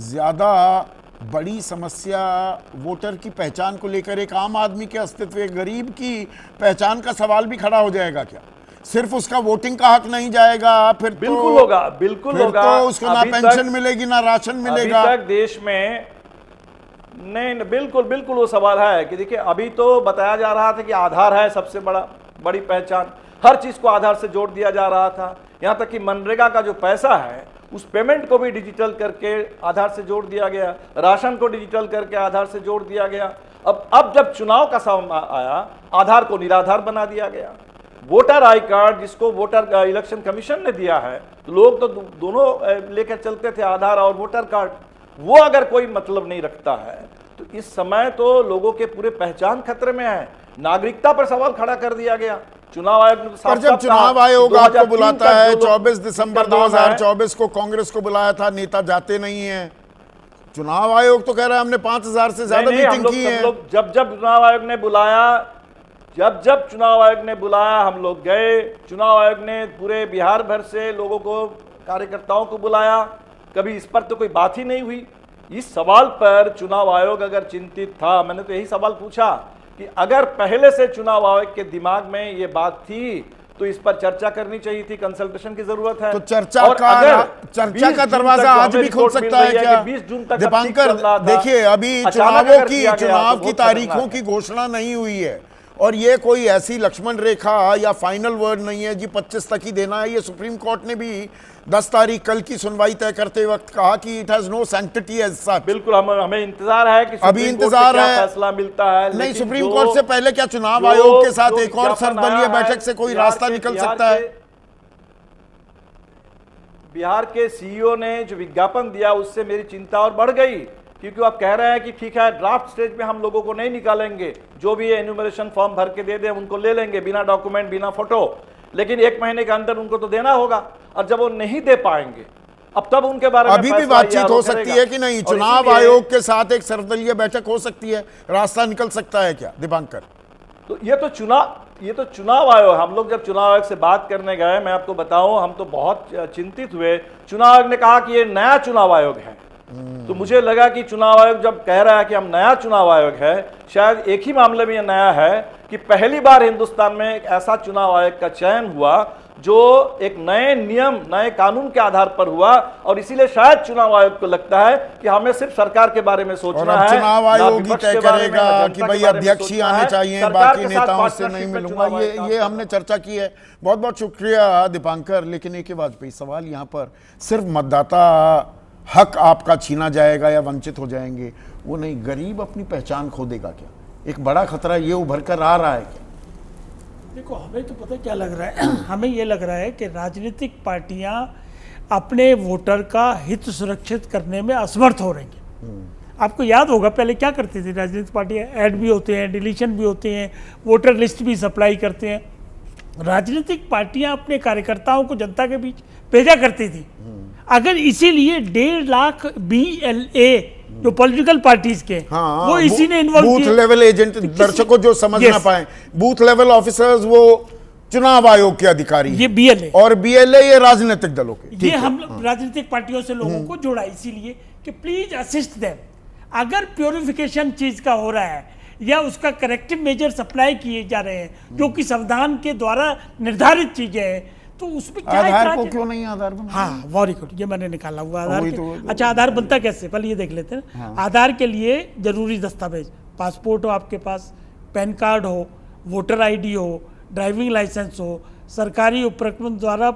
ज्यादा बड़ी समस्या वोटर की पहचान को लेकर एक आम आदमी के अस्तित्व, एक गरीब की पहचान का सवाल भी खड़ा हो जाएगा क्या? सिर्फ उसका वोटिंग का हक नहीं जाएगा, फिर बिल्कुल तो होगा, बिल्कुल होगा। तो उसको ना पेंशन मिलेगी ना राशन मिलेगा। अभी तक देश में नहीं, बिल्कुल बिल्कुल वो सवाल है कि देखिए अभी तो बताया जा रहा था कि आधार है सबसे बड़ी पहचान, हर चीज को आधार से जोड़ दिया जा रहा था, यहां तक कि मनरेगा का जो पैसा है उस पेमेंट को भी डिजिटल करके आधार से जोड़ दिया गया, राशन को डिजिटल करके आधार से जोड़ दिया गया। अब जब चुनाव का समय आया, आधार को निराधार बना दिया गया। वोटर आई कार्ड जिसको वोटर इलेक्शन कमीशन ने दिया है, तो लोग तो दोनों लेकर चलते थे, आधार और वोटर कार्ड, वो अगर कोई मतलब नहीं रखता है तो इस समय तो लोगों के पूरे पहचान खतरे में है। नागरिकता पर सवाल खड़ा कर दिया गया। चुनाव आयोग ने पर जब चुनाव आयोग आपको बुलाता है, 24 दिसंबर 2024 को कांग्रेस को बुलाया था, नेता जाते नहीं है। चुनाव आयोग तो कह रहा है हमने 5,000 से ज्यादा मीटिंग की है। जब चुनाव आयोग ने बुलाया, जब चुनाव आयोग ने बुलाया हम लोग गए। चुनाव आयोग ने पूरे बिहार भर से लोगों को, कार्यकर्ताओं को बुलाया, कभी इस पर तो कोई बात ही नहीं हुई। इस सवाल पर चुनाव आयोग अगर चिंतित था, मैंने तो यही सवाल पूछा कि अगर पहले से चुनाव आयोग के दिमाग में ये बात थी तो इस पर चर्चा करनी चाहिए थी, कंसल्टेशन की जरूरत है। तो चर्चा का दरवाजा आज भी खुल सकता है क्या? 20 जून तक दीपांकर, देखिए अभी चुनाव की तारीखों की घोषणा नहीं हुई है और ये कोई ऐसी लक्ष्मण रेखा या फाइनल वर्ड नहीं है जी 25 तक ही देना है। ये सुप्रीम कोर्ट ने भी 10 तारीख कल की सुनवाई तय करते वक्त कहा कि it has no sanctity as such. बिल्कुल, हमें इंतजार है कि अभी इंतजार है फैसला मिलता है। नहीं, सुप्रीम कोर्ट से पहले क्या चुनाव आयोग के साथ एक और सर्वदलीय बैठक से कोई रास्ता निकल सकता है? बिहार के सीईओ ने जो विज्ञापन दिया उससे मेरी चिंता और बढ़ गई, क्योंकि आप कह रहे हैं कि ठीक है ड्राफ्ट स्टेज में हम लोगों को नहीं निकालेंगे, जो भी एन्यूमरेशन फॉर्म भर के दे दे उनको ले लेंगे बिना डॉक्यूमेंट बिना फोटो, लेकिन 1 महीने के अंदर उनको तो देना होगा। और जब वो नहीं दे पाएंगे अब तब उनके बारे में अभी भी बातचीत हो सकती है कि नहीं? चुनाव आयोग के साथ एक सर्वदलीय बैठक हो सकती है, रास्ता निकल सकता है क्या दीपांकर? तो ये तो चुनाव आयोग, हम लोग जब चुनाव आयोग से बात करने गए, मैं आपको बताऊं, हम तो बहुत चिंतित हुए। चुनाव आयोग ने कहा कि ये नया चुनाव आयोग है, तो मुझे लगा कि चुनाव आयोग जब कह रहा है कि हम नया चुनाव आयोग है, शायद एक ही मामले में यह नया है कि पहली बार हिंदुस्तान में एक ऐसा चुनाव आयोग का चयन हुआ जो एक नए नियम, नए कानून के आधार पर हुआ, और इसीलिए शायद चुनाव आयोग को लगता है कि हमें सिर्फ सरकार के बारे में सोचना है। चुनाव आयोग ही तय करेगा कि भाई अध्यक्ष ही आने चाहिए, बाकी नेताओं से नहीं मिलूंगा। ये हमने चर्चा की है। बहुत बहुत शुक्रिया दीपांकर। लेकिन एक वाजपेयी सवाल यहाँ पर, सिर्फ मतदाता हक आपका छीना जाएगा या वंचित हो जाएंगे वो नहीं, गरीब अपनी पहचान खो देगा क्या? एक बड़ा खतरा ये उभर कर आ रहा है क्या? देखो, हमें तो पता क्या लग रहा है, हमें ये लग रहा है कि राजनीतिक पार्टियां अपने वोटर का हित सुरक्षित करने में असमर्थ हो रही हैं। आपको याद होगा पहले क्या करती थी राजनीतिक पार्टियां? ऐड भी होते हैं, डिलीशन भी होते हैं, वोटर लिस्ट भी सप्लाई करते हैं। राजनीतिक पार्टियां अपने कार्यकर्ताओं को जनता के बीच भेजा करती थी। अगर इसीलिए 1.5 लाख BLA जो पॉलिटिकल पार्टीज के, हाँ, वो इसी ने इन्वॉल्व बूथ लेवल एजेंट, दर्शकों जो समझ ना पाए, बूथ लेवल ऑफिसर्स वो चुनाव आयोग के अधिकारी, ये BLA और BLA ये राजनीतिक दलों के। ये हम राजनीतिक पार्टियों से लोगों को जोड़ा इसीलिए कि प्लीज असिस्ट देम। अगर प्योरिफिकेशन चीज का हो रहा है या उसका करेक्टिव मेजर्स अप्लाई किए जा रहे हैं जो कि संविधान के द्वारा निर्धारित चीजें हैं, तो उसमें क्या आधार इतराज को है? क्यों नहीं आधार बना? हाँ, वेरी गुड, ये मैंने निकाला हुआ आधार वही के। तो- अच्छा, आधार बनता कैसे, पहले ये देख लेते हैं। आधार के लिए जरूरी दस्तावेज, पासपोर्ट हो आपके पास, पैन कार्ड हो, वोटर आईडी हो, ड्राइविंग लाइसेंस हो, सरकारी उपक्रम द्वारा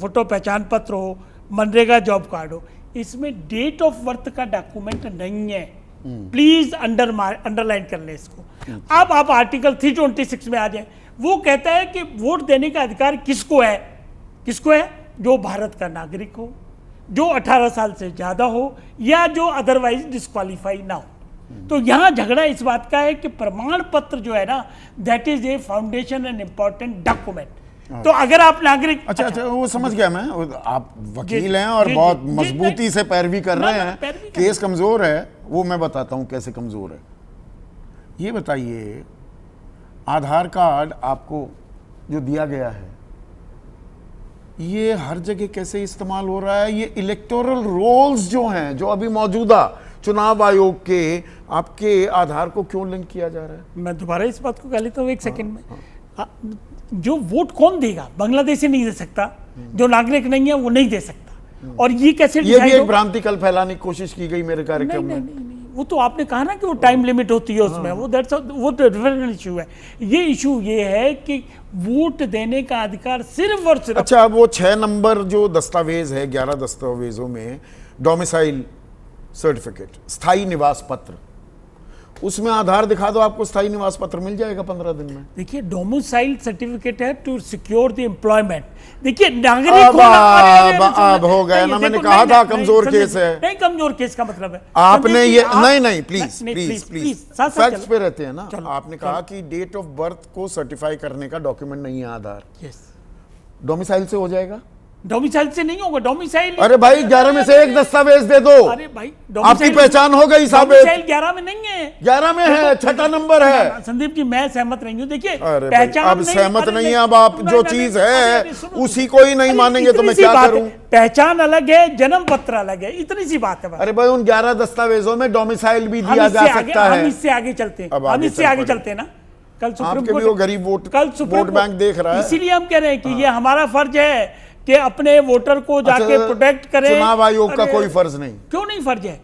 फोटो पहचान पत्र हो, मनरेगा जॉब कार्ड हो। इसमें डेट ऑफ बर्थ का डॉक्यूमेंट नहीं है, प्लीज अंडरलाइन कर ले इसको। अब आप आर्टिकल 326 में आ जाए, वो कहता है कि वोट देने का अधिकार किसको है? किसको है? जो भारत का नागरिक हो, जो 18 साल से ज्यादा हो, या जो अदरवाइज डिस्क्वालीफाई ना हो। तो यहां झगड़ा इस बात का है कि प्रमाण पत्र जो है ना, that is a foundation and important document. तो अगर आप नागरिक, अच्छा, वो समझ गया मैं। आप वकील हैं और जी, बहुत जी, मजबूती से पैरवी कर ना, रहे ना, हैं। पैरवी कर केस कमजोर है, वो मैं बताता हूं कैसे कमजोर है। ये बताइए, आधार कार्ड आपको जो दिया गया है, ये हर जगह कैसे इस्तेमाल हो रहा है? ये इलेक्टोरल रोल्स जो हैं, जो अभी मौजूदा चुनाव आयोग के, आपके आधार को क्यों लिंक किया जा रहा है? मैं दोबारा इस बात को कह लेता हूँ एक सेकंड में। जो वोट कौन देगा? बांग्लादेशी नहीं दे सकता, जो नागरिक नहीं है वो नहीं दे सकता। और ये कैसे ये भी एक भ्रांति कल फैलाने की कोशिश की गई मेरे कार्यक्रम में। नहीं, वो तो आपने कहा ना कि वो टाइम लिमिट होती है उसमें, वो तो डिफरेंट इशू है। ये इशू ये है कि वोट देने का अधिकार सिर्फ और सिर्फ। अच्छा, वो 6 नंबर जो दस्तावेज है, 11 दस्तावेजों में डोमिसाइल सर्टिफिकेट, स्थायी निवास पत्र, उसमें आधार दिखा दो, आपको स्थायी निवास पत्र मिल जाएगा 15 दिन में। देखिए, डोमिसाइल सर्टिफिकेट है टू सिक्योर द एम्प्लॉयमेंट। देखिए, नागरिक अब हो गया ना, मैंने कहा था कमजोर केस है। नहीं, कमजोर केस का मतलब है आपने ये नहीं, प्लीज साथ फैक्ट्स पे रहते हैं ना। चलो, आपने कहा कि डेट ऑफ बर्थ को सर्टिफाई करने का डॉक्यूमेंट नहीं है आधार। यस, डोमिसाइल से हो जाएगा? डोमिसाइल से नहीं होगा। डोमिसाइल, अरे भाई 11 में से एक दस्तावेज दे दो। अरे भाई, आपकी पहचान हो गई साबित। डोमिसाइल 11 में नहीं है, 11 में है, 6ठा नंबर है। संदीप जी, मैं सहमत नहीं हूँ। देखिए, अरे भाई, पहचान अब सहमत नहीं है, अब आप जो चीज है उसी को ही नहीं मानेंगे तो मैं क्या करूं? पहचान अलग है, जन्म पत्र अलग है, इतनी सी बात है बस। अरे भाई, उन 11 दस्तावेजों में डोमिसाइल भी हम दिया इससे जा आगे- सकता है। हम इससे आगे चलते हैं, अब हम आगे इससे चल आगे पड़े। चलते हैं ना। कल सुप्रीम आपके भी कोर्ट, वो गरीब वोट कल सुप्रीम वोट बैंक देख रहा है। इसीलिए हम कह रहे हैं कि ये हमारा फर्ज है कि अपने वोटर को जाके अच्छा, प्रोटेक्ट करें। चुनाव आयोग का अरे, कोई फर्ज नहीं? क्यों नहीं फर्ज है?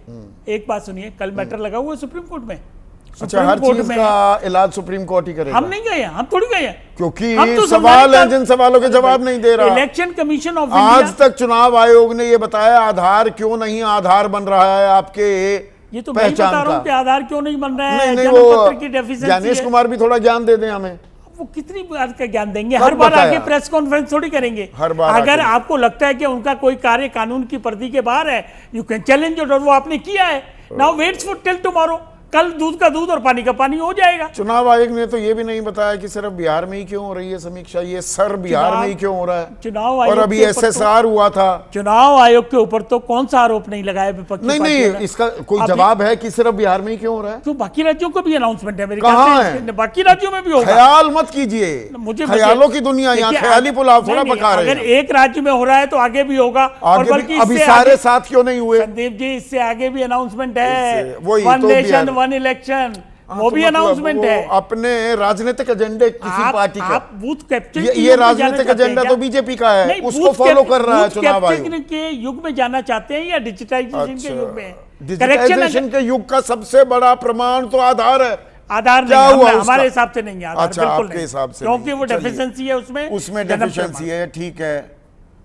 एक बात सुनिए, कल मैटर लगा हुआ है सुप्रीम कोर्ट में। अच्छा, सुप्रीम हर कोर्ट चीज में का इलाज सुप्रीम कोर्ट ही करेगा? हम नहीं गए हैं, हम थोड़ी गए हैं, क्योंकि हम तो सवाल है, संवैधानिक- जिन सवालों के जवाब नहीं दे रहा। इलेक्शन कमीशन ऑफ आज इंडिया, तक चुनाव आयोग ने ये बताया आधार क्यों नहीं आधार बन रहा है आपके ये तो मैं ही बता पहचान रहा हूँ कि का। आधार क्यों नहीं बन रहा है। नहीं, जन्म वो पत्र की डेफिशिएंसी ज्ञानेश है। कुमार भी थोड़ा ज्ञान दे दें हमें। वो कितनी बार का ज्ञान देंगे? कब हर बार बताया? आके प्रेस कॉन्फ्रेंस थोड़ी करेंगे। हर बार अगर आके। आपको लगता है कि उनका कोई कार्य कानून की परिधि के बाहर है, यू कैन चैलेंज इट, और वो आपने किया है। Now waits for till tomorrow. कल दूध का दूध और पानी का पानी हो जाएगा। चुनाव आयोग ने तो ये भी नहीं बताया कि सिर्फ बिहार में ही क्यों हो रही है समीक्षा, ये सर बिहार में ही क्यों हो रहा है? चुनाव और आयोग अभी के ऊपर SSR हुआ था। चुनाव आयोग के ऊपर तो कौन सा आरोप नहीं लगाया विपक्षी नहीं, पार्टियों ने? इसका कोई अभी- जवाब है कि सिर्फ बिहार में ही क्यों हो रहा है? तो बाकी राज्यों को भी अनाउंसमेंट है मेरे कहाँ ख्याल से, है? बाकी राज्यों में भी होगा। ख्याल मत कीजिए, मुझे ख्यालों की दुनिया, यहाँ देखिए, ख्याली पुलाव थोड़ा नहीं, पका रहे अगर हैं। एक राज्य में हो रहा है तो आगे भी होगा। और आगे बल्कि भी, अभी इससे सारे आगे- साथ क्यों नहीं हुए? संदीप जी, इससे आगे भी अनाउंसमेंट है। इससे- वही वन तो नेशन बिहार- वन इलेक्शन, वो तो भी मतलब अनाउंसमेंट वो है। अपने राजनीतिक एजेंडे किसी पार्टी का, आप बूथ कैप्चर ये राजनीतिक एजेंडा तो बीजेपी का है, उसको फॉलो कर रहा है चुनाव आयोग। के युग में जाना चाहते हैं या डिजिटाइजेशन के युग में? डिजिटाइजेशन के युग का सबसे बड़ा प्रमाण तो आधार है। आधार क्या नहीं, हुआ हमारे उसका? हिसाब से नहीं है आधार, अच्छा, बिल्कुल आपके नहीं। हिसाब से क्योंकि नहीं। वो चलिए। डेफिशिएंसी है उसमें जन्म डेफिशिएंसी है, ठीक है।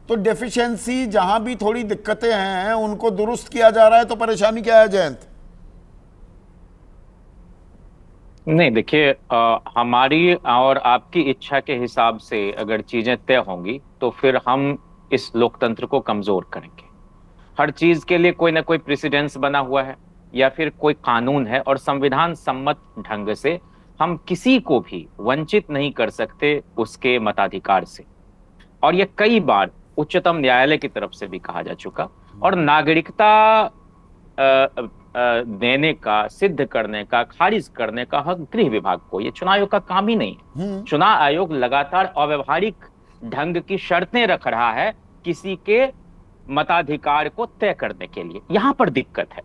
तो डेफिशिएंसी जहां भी थोड़ी दिक्कतें हैं उनको दुरुस्त किया जा रहा है, तो परेशानी क्या है जयंत? नहीं, देखिए, हमारी और आपकी इच्छा के हिसाब से अगर चीजें तय होंगी तो फिर हम इस लोकतंत्र को कमजोर करेंगे। हर चीज के लिए कोई ना कोई प्रेसिडेंस बना हुआ है या फिर कोई कानून है, और संविधान सम्मत ढंग से हम किसी को भी वंचित नहीं कर सकते उसके मताधिकार से। और ये कई बार उच्चतम न्यायालय की तरफ से भी कहा जा चुका। और नागरिकता देने का, सिद्ध करने का, खारिज करने का हक गृह विभाग को, ये चुनाव आयोग का काम ही नहीं है। चुनाव आयोग लगातार अव्यवहारिक ढंग की शर्तें रख रहा है किसी के मताधिकार को तय करने के लिए। यहां पर दिक्कत है।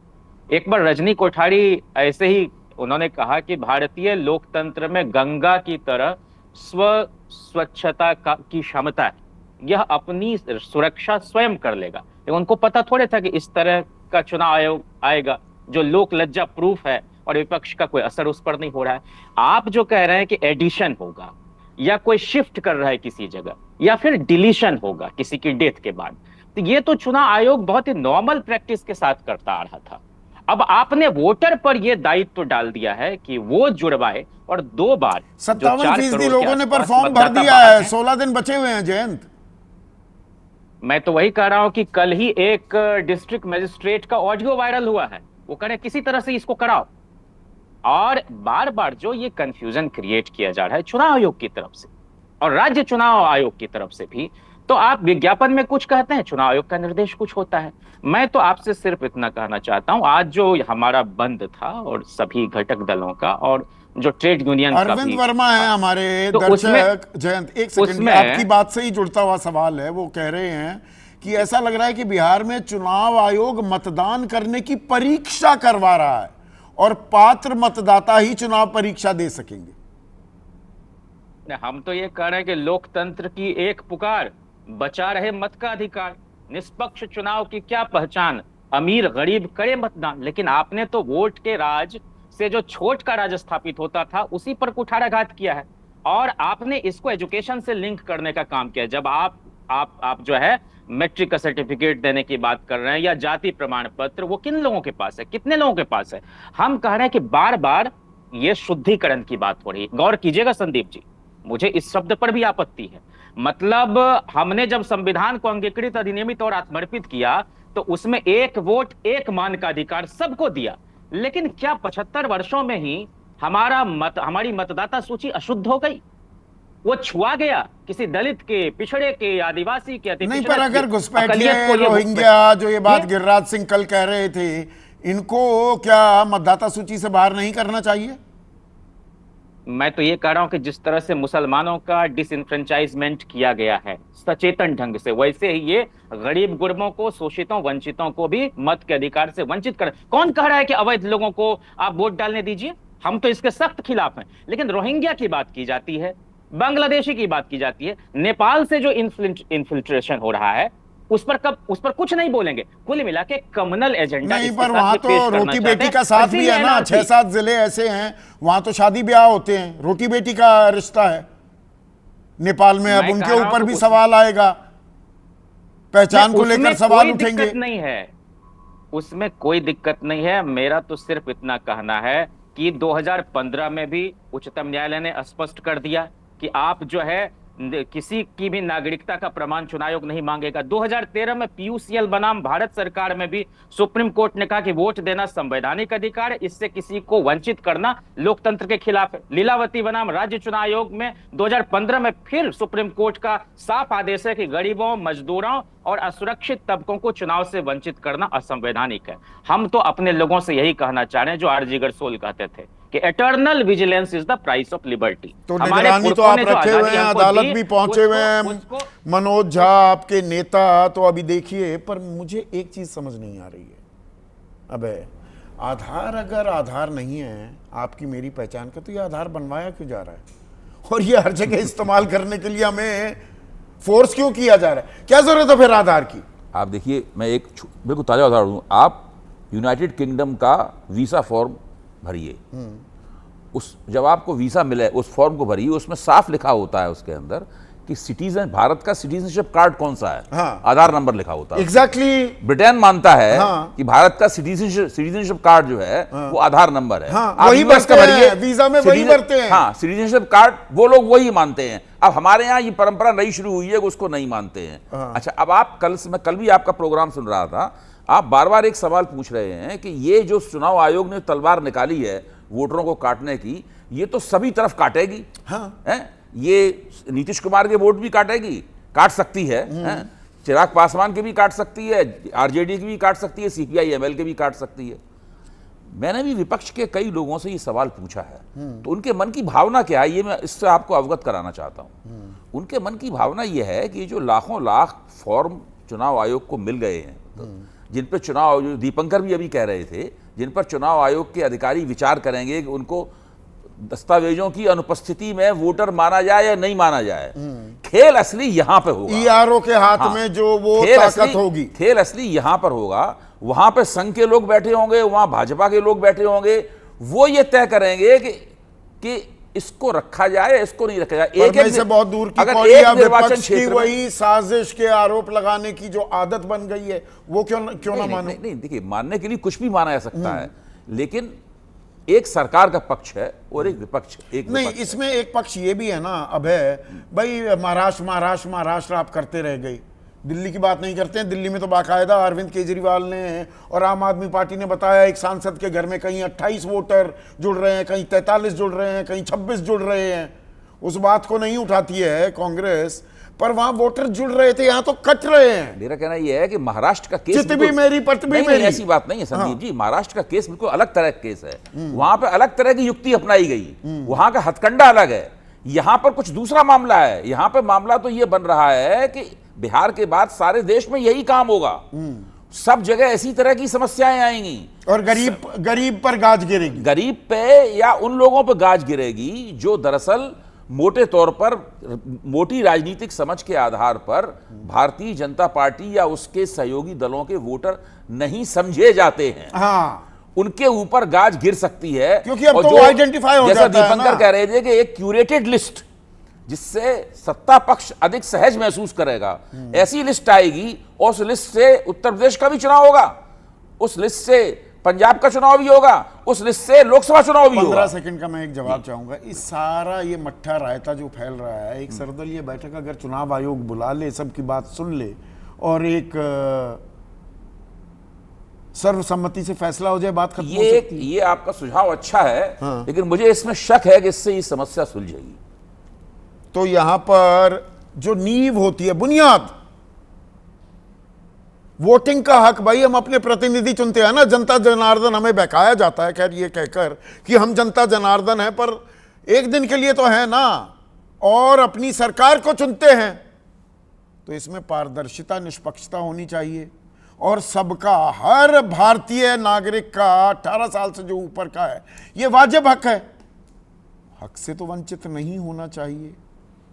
एक बार रजनी कोठारी ऐसे ही उन्होंने कहा कि भारतीय लोकतंत्र में गंगा की तरह स्वच्छता की क्षमता है, यह अपनी सुरक्षा स्वयं कर लेगा। लेकिन उनको पता थोड़े था कि इस तरह का चुनाव आयोग आएगा जो लोक लज्जा प्रूफ है और विपक्ष का कोई असर उस पर नहीं हो रहा है। आप जो कह रहे हैं कि एडिशन होगा या कोई शिफ्ट कर रहा है किसी जगह या फिर डिलीशन होगा किसी की डेथ के बाद, तो ये तो चुनाव आयोग बहुत ही नॉर्मल प्रैक्टिस के साथ करता आ रहा था। अब आपने वोटर पर यह दायित्व डाल दिया है कि वो जुड़वाए, और 2 बार 57% लोगों ने पर फॉर्म भर दिया है, 16 दिन बचे हुए हैं जयंत। मैं तो वही कह रहा हूं कि कल ही एक डिस्ट्रिक्ट मजिस्ट्रेट का ऑडियो वायरल हुआ है, वो कह रहे किसी तरह से इसको कराओ। और बार बार जो ये कंफ्यूजन क्रिएट किया जा रहा है चुनाव आयोग की तरफ से और राज्य चुनाव आयोग की तरफ से भी, तो आप विज्ञापन में कुछ कहते हैं, चुनाव आयोग का निर्देश कुछ होता है। मैं तो आपसे सिर्फ इतना कहना चाहता हूं, आज जो हमारा बंद था और सभी घटक दलों का और जो ट्रेड यूनियन का भी, अरविंद वर्मा है हमारे तो दर्शक। जयंत एक सेकंड, आपकी बात से ही जुड़ता हुआ सवाल है। वो कह रहे हैं कि ऐसा लग रहा है कि बिहार में चुनाव आयोग मतदान करने की परीक्षा करवा रहा है और पात्र मतदाता ही चुनाव परीक्षा दे सकेंगे। हम तो ये कह रहे हैं कि लोकतंत्र की एक पुकार, बचा रहे मत का अधिकार। निष्पक्ष चुनाव की क्या पहचान, अमीर गरीब करे मतदान। लेकिन आपने तो वोट के राज से जो छोट का राज स्थापित होता था उसी पर कुठाराघात किया है, और आपने इसको एजुकेशन से लिंक करने का काम किया। जब आप जो है मैट्रिक का सर्टिफिकेट देने की बात कर रहे हैं या जाति प्रमाण पत्र, वो किन लोगों के पास है, कितने लोगों के पास है? हम कह रहे हैं कि बार बार ये शुद्धिकरण की बात हो रही है। गौर कीजिएगा संदीप जी, मुझे इस शब्द पर भी आपत्ति है। मतलब हमने जब संविधान को अंगीकृत, अधिनियमित और आत्मर्पित किया तो उसमें एक वोट एक मान का अधिकार सबको दिया। लेकिन क्या 75 वर्षों में ही हमारी मतदाता सूची अशुद्ध हो गई? वो छुआ गया किसी दलित के, पिछड़े के, आदिवासी के, अति नहीं, पर अगर घुसपैठिए, रोहिंग्या, जो ये बात गिरिराज सिंह कल कह रहे थे, इनको क्या मतदाता सूची से बाहर नहीं करना चाहिए? मैं तो ये कह रहा हूं कि जिस तरह से मुसलमानों का डिसइनफ्रेंचाइजमेंट किया गया है सचेतन ढंग से, वैसे ही ये गरीब गुरबों को, शोषितों, वंचितों को भी मत के अधिकार से वंचित कर। कौन कह रहा है कि अवैध लोगों को आप वोट डालने दीजिए? हम तो इसके सख्त खिलाफ हैं। लेकिन रोहिंग्या की बात की जाती है, बांग्लादेशी की बात की जाती है, नेपाल से जो इन्फिल्ट्रेशन हो रहा है उस पर कुछ नहीं बोलेंगे। कुल मिला के कम्युनल एजेंडा नहीं, पर वहां तो रोटी बेटी का साथ भी है ना। 6-7 जिले ऐसे हैं वहां तो शादी ब्याह होते हैं, रोटी बेटी का रिश्ता है नेपाल में। अब उनके ऊपर भी सवाल आएगा, पहचान को लेकर सवाल उठेंगे। नहीं है, उसमें कोई दिक्कत नहीं है। मेरा तो सिर्फ इतना कहना है कि 2015 में भी उच्चतम न्यायालय ने स्पष्ट कर दिया कि आप जो है किसी की भी नागरिकता का प्रमाण चुनाव आयोग नहीं मांगेगा। 2013 में पीयूसीएल बनाम भारत सरकार में भी सुप्रीम कोर्ट ने कहा कि वोट देना संवैधानिक अधिकार है, इससे किसी को वंचित करना लोकतंत्र के खिलाफ है। लीलावती बनाम राज्य चुनाव आयोग में 2015 में फिर सुप्रीम कोर्ट का साफ आदेश है कि गरीबों, मजदूरों और असुरक्षित तबकों को चुनाव से वंचित करना असंवैधानिक है। हम तो अपने लोगों से यही कहना चाह रहे हैं जो आरजी गरसोल कहते थे कि eternal vigilance is the price of liberty. तो निगरानी तो आप रखे हुए हैं, अदालत भी पहुंचे हुए हैं, मनोज झा आपके नेता। तो अभी देखिए, पर मुझे एक चीज समझ नहीं आ रही है। अबे आधार अगर आधार नहीं है आपकी मेरी पहचान का, तो ये आधार बनवाया क्यों जा रहा है? और ये हर जगह इस्तेमाल करने के लिए हमें फोर्स क्यों किया जा रहा है? क्या जरूरत है फिर आधार की? आप देखिए, मैं एक बिल्कुल ताजा उदाहरण दूं। आप यूनाइटेड किंगडम का वीसा फॉर्म भरिए, जब आपको वीसा मिले उस फॉर्म को भरिए, उसमें साफ लिखा होता है उसके अंदर कि सिटीजन, भारत का सिटीजनशिप कार्ड कौन सा है। हाँ। आधार नंबर लिखा होता है। एग्जैक्टली। ब्रिटेन मानता है हाँ। कि भारत का सिटीजनशिप कार्ड जो है वो आधार नंबर है। हाँ, वही भरते हैं, वीजा में वही भरते हैं। हाँ, सिटीजनशिप कार्ड वो लोग वही मानते हैं। अब हमारे यहाँ ये परंपरा नई शुरू हुई है, उसको नहीं मानते हैं। हाँ। अच्छा, अब आप कल भी आपका प्रोग्राम सुन रहा था, आप बार बार एक सवाल पूछ रहे हैं कि ये जो चुनाव आयोग ने तलवार निकाली है वोटरों को काटने की, ये तो सभी तरफ काटेगी। हाँ। है, ये नीतीश कुमार के वोट भी काटेगी, काट सकती है, चिराग पासवान के भी काट सकती है, आरजेडी की भी काट सकती है, सीपीआई एमएल के भी काट सकती है। मैंने भी विपक्ष के कई लोगों से ये सवाल पूछा है, तो उनके मन की भावना क्या है ये मैं इससे आपको अवगत कराना चाहता हूँ। उनके मन की भावना ये है कि जो लाखों लाख फॉर्म चुनाव आयोग को मिल गए हैं, जिन पर चुनाव आयोग, दीपंकर भी अभी कह रहे थे, जिन पर चुनाव आयोग के अधिकारी विचार करेंगे कि उनको दस्तावेजों की अनुपस्थिति में वोटर माना जाए या नहीं माना जाए। खेल असली यहां पे होगा, ईआरओ के हाथ में जो वो ताकत होगी, खेल असली यहां पर होगा। वहां पे संघ के लोग बैठे होंगे, वहां भाजपा के लोग बैठे होंगे, वो ये तय करेंगे कि इसको रखा जाए, इसको नहीं रखा जाए। एक से बहुत दूर की अगर एक निर्वाचन की क्षेत्र वही साजिश के आरोप लगाने की जो आदत बन गई है, वो क्यों ना मानो? नहीं, देखिए, मानने के लिए कुछ भी माना जा सकता है, लेकिन एक सरकार का पक्ष है और एक विपक्ष नहीं, इसमें एक पक्ष ये भी है ना अभय भाई, महाराष्ट्र आप करते रह गए, दिल्ली की बात नहीं करते हैं। दिल्ली में तो बाकायदा अरविंद केजरीवाल ने और आम आदमी पार्टी ने बताया, एक सांसद के घर में कहीं 28 वोटर जुड़ रहे हैं, कहीं 43 जुड़ रहे हैं, कहीं 26 जुड़ रहे हैं। उस बात को नहीं उठाती है कांग्रेस, पर वहां वोटर जुड़ रहे थे, यहां तो कट रहे हैं। मेरा कहना यह है कि महाराष्ट्र का केस चित भी मेरी पट भी मेरी, ऐसी बात नहीं है संदीप जी। महाराष्ट्र का केस बिल्कुल अलग तरह का केस है, वहां पे अलग तरह की युक्ति अपनाई गई, वहां का हथकंडा अलग है। यहां पर कुछ दूसरा मामला है। यहां पर मामला तो यह बन रहा है कि बिहार के बाद सारे देश में यही काम होगा, सब जगह ऐसी तरह की समस्याएं आएंगी और गरीब पर गाज गिरेगी, गरीब पे या उन लोगों पर गाज गिरेगी जो दरअसल मोटे तौर पर, मोटी राजनीतिक समझ के आधार पर भारतीय जनता पार्टी या उसके सहयोगी दलों के वोटर नहीं समझे जाते हैं। हाँ, उनके ऊपर गाज गिर सकती है, क्योंकि अब तो आइडेंटिफाई हो जाता है ना। जैसा दीपंकर कह रहे थे कि एक क्यूरेटेड लिस्ट, जिससे सत्ता पक्ष अधिक सहज महसूस करेगा, ऐसी लिस्ट आएगी और उस लिस्ट से उत्तर प्रदेश का भी चुनाव होगा, उस लिस्ट से पंजाब का चुनाव भी होगा, उस लिस्ट से लोकसभा चुनाव भी होगा। 15 सेकंड का मैं एक जवाब चाहूंगा। इस सारा ये मट्ठा रायता जो फैल रहा है, एक सर्वदलीय बैठक अगर चुनाव आयोग बुला ले, सबकी बात सुन ले और एक सर्वसम्मति से फैसला हो जाए, बात खत्म हो सकती है। ये आपका सुझाव अच्छा है, लेकिन मुझे इसमें शक है कि इससे ये समस्या सुलझेगी। तो यहां पर जो नींव होती है, बुनियाद, वोटिंग का हक, भाई हम अपने प्रतिनिधि चुनते हैं ना, जनता जनार्दन हमें बहकाया जाता है खैर ये कहकर कि हम जनता जनार्दन हैं, पर एक दिन के लिए तो है ना, और अपनी सरकार को चुनते हैं। तो इसमें पारदर्शिता, निष्पक्षता होनी चाहिए और सबका, हर भारतीय नागरिक का 18 साल से जो ऊपर का है, ये वाजिब हक है, हक से तो वंचित नहीं होना चाहिए।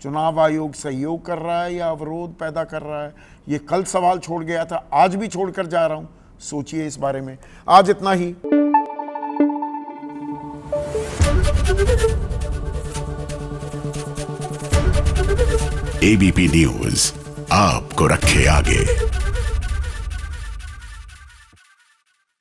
चुनाव आयोग सहयोग कर रहा है या अवरोध पैदा कर रहा है, ये कल सवाल छोड़ गया था, आज भी छोड़कर जा रहा हूं। सोचिए इस बारे में। आज इतना ही। एबीपी न्यूज आपको रखे आगे।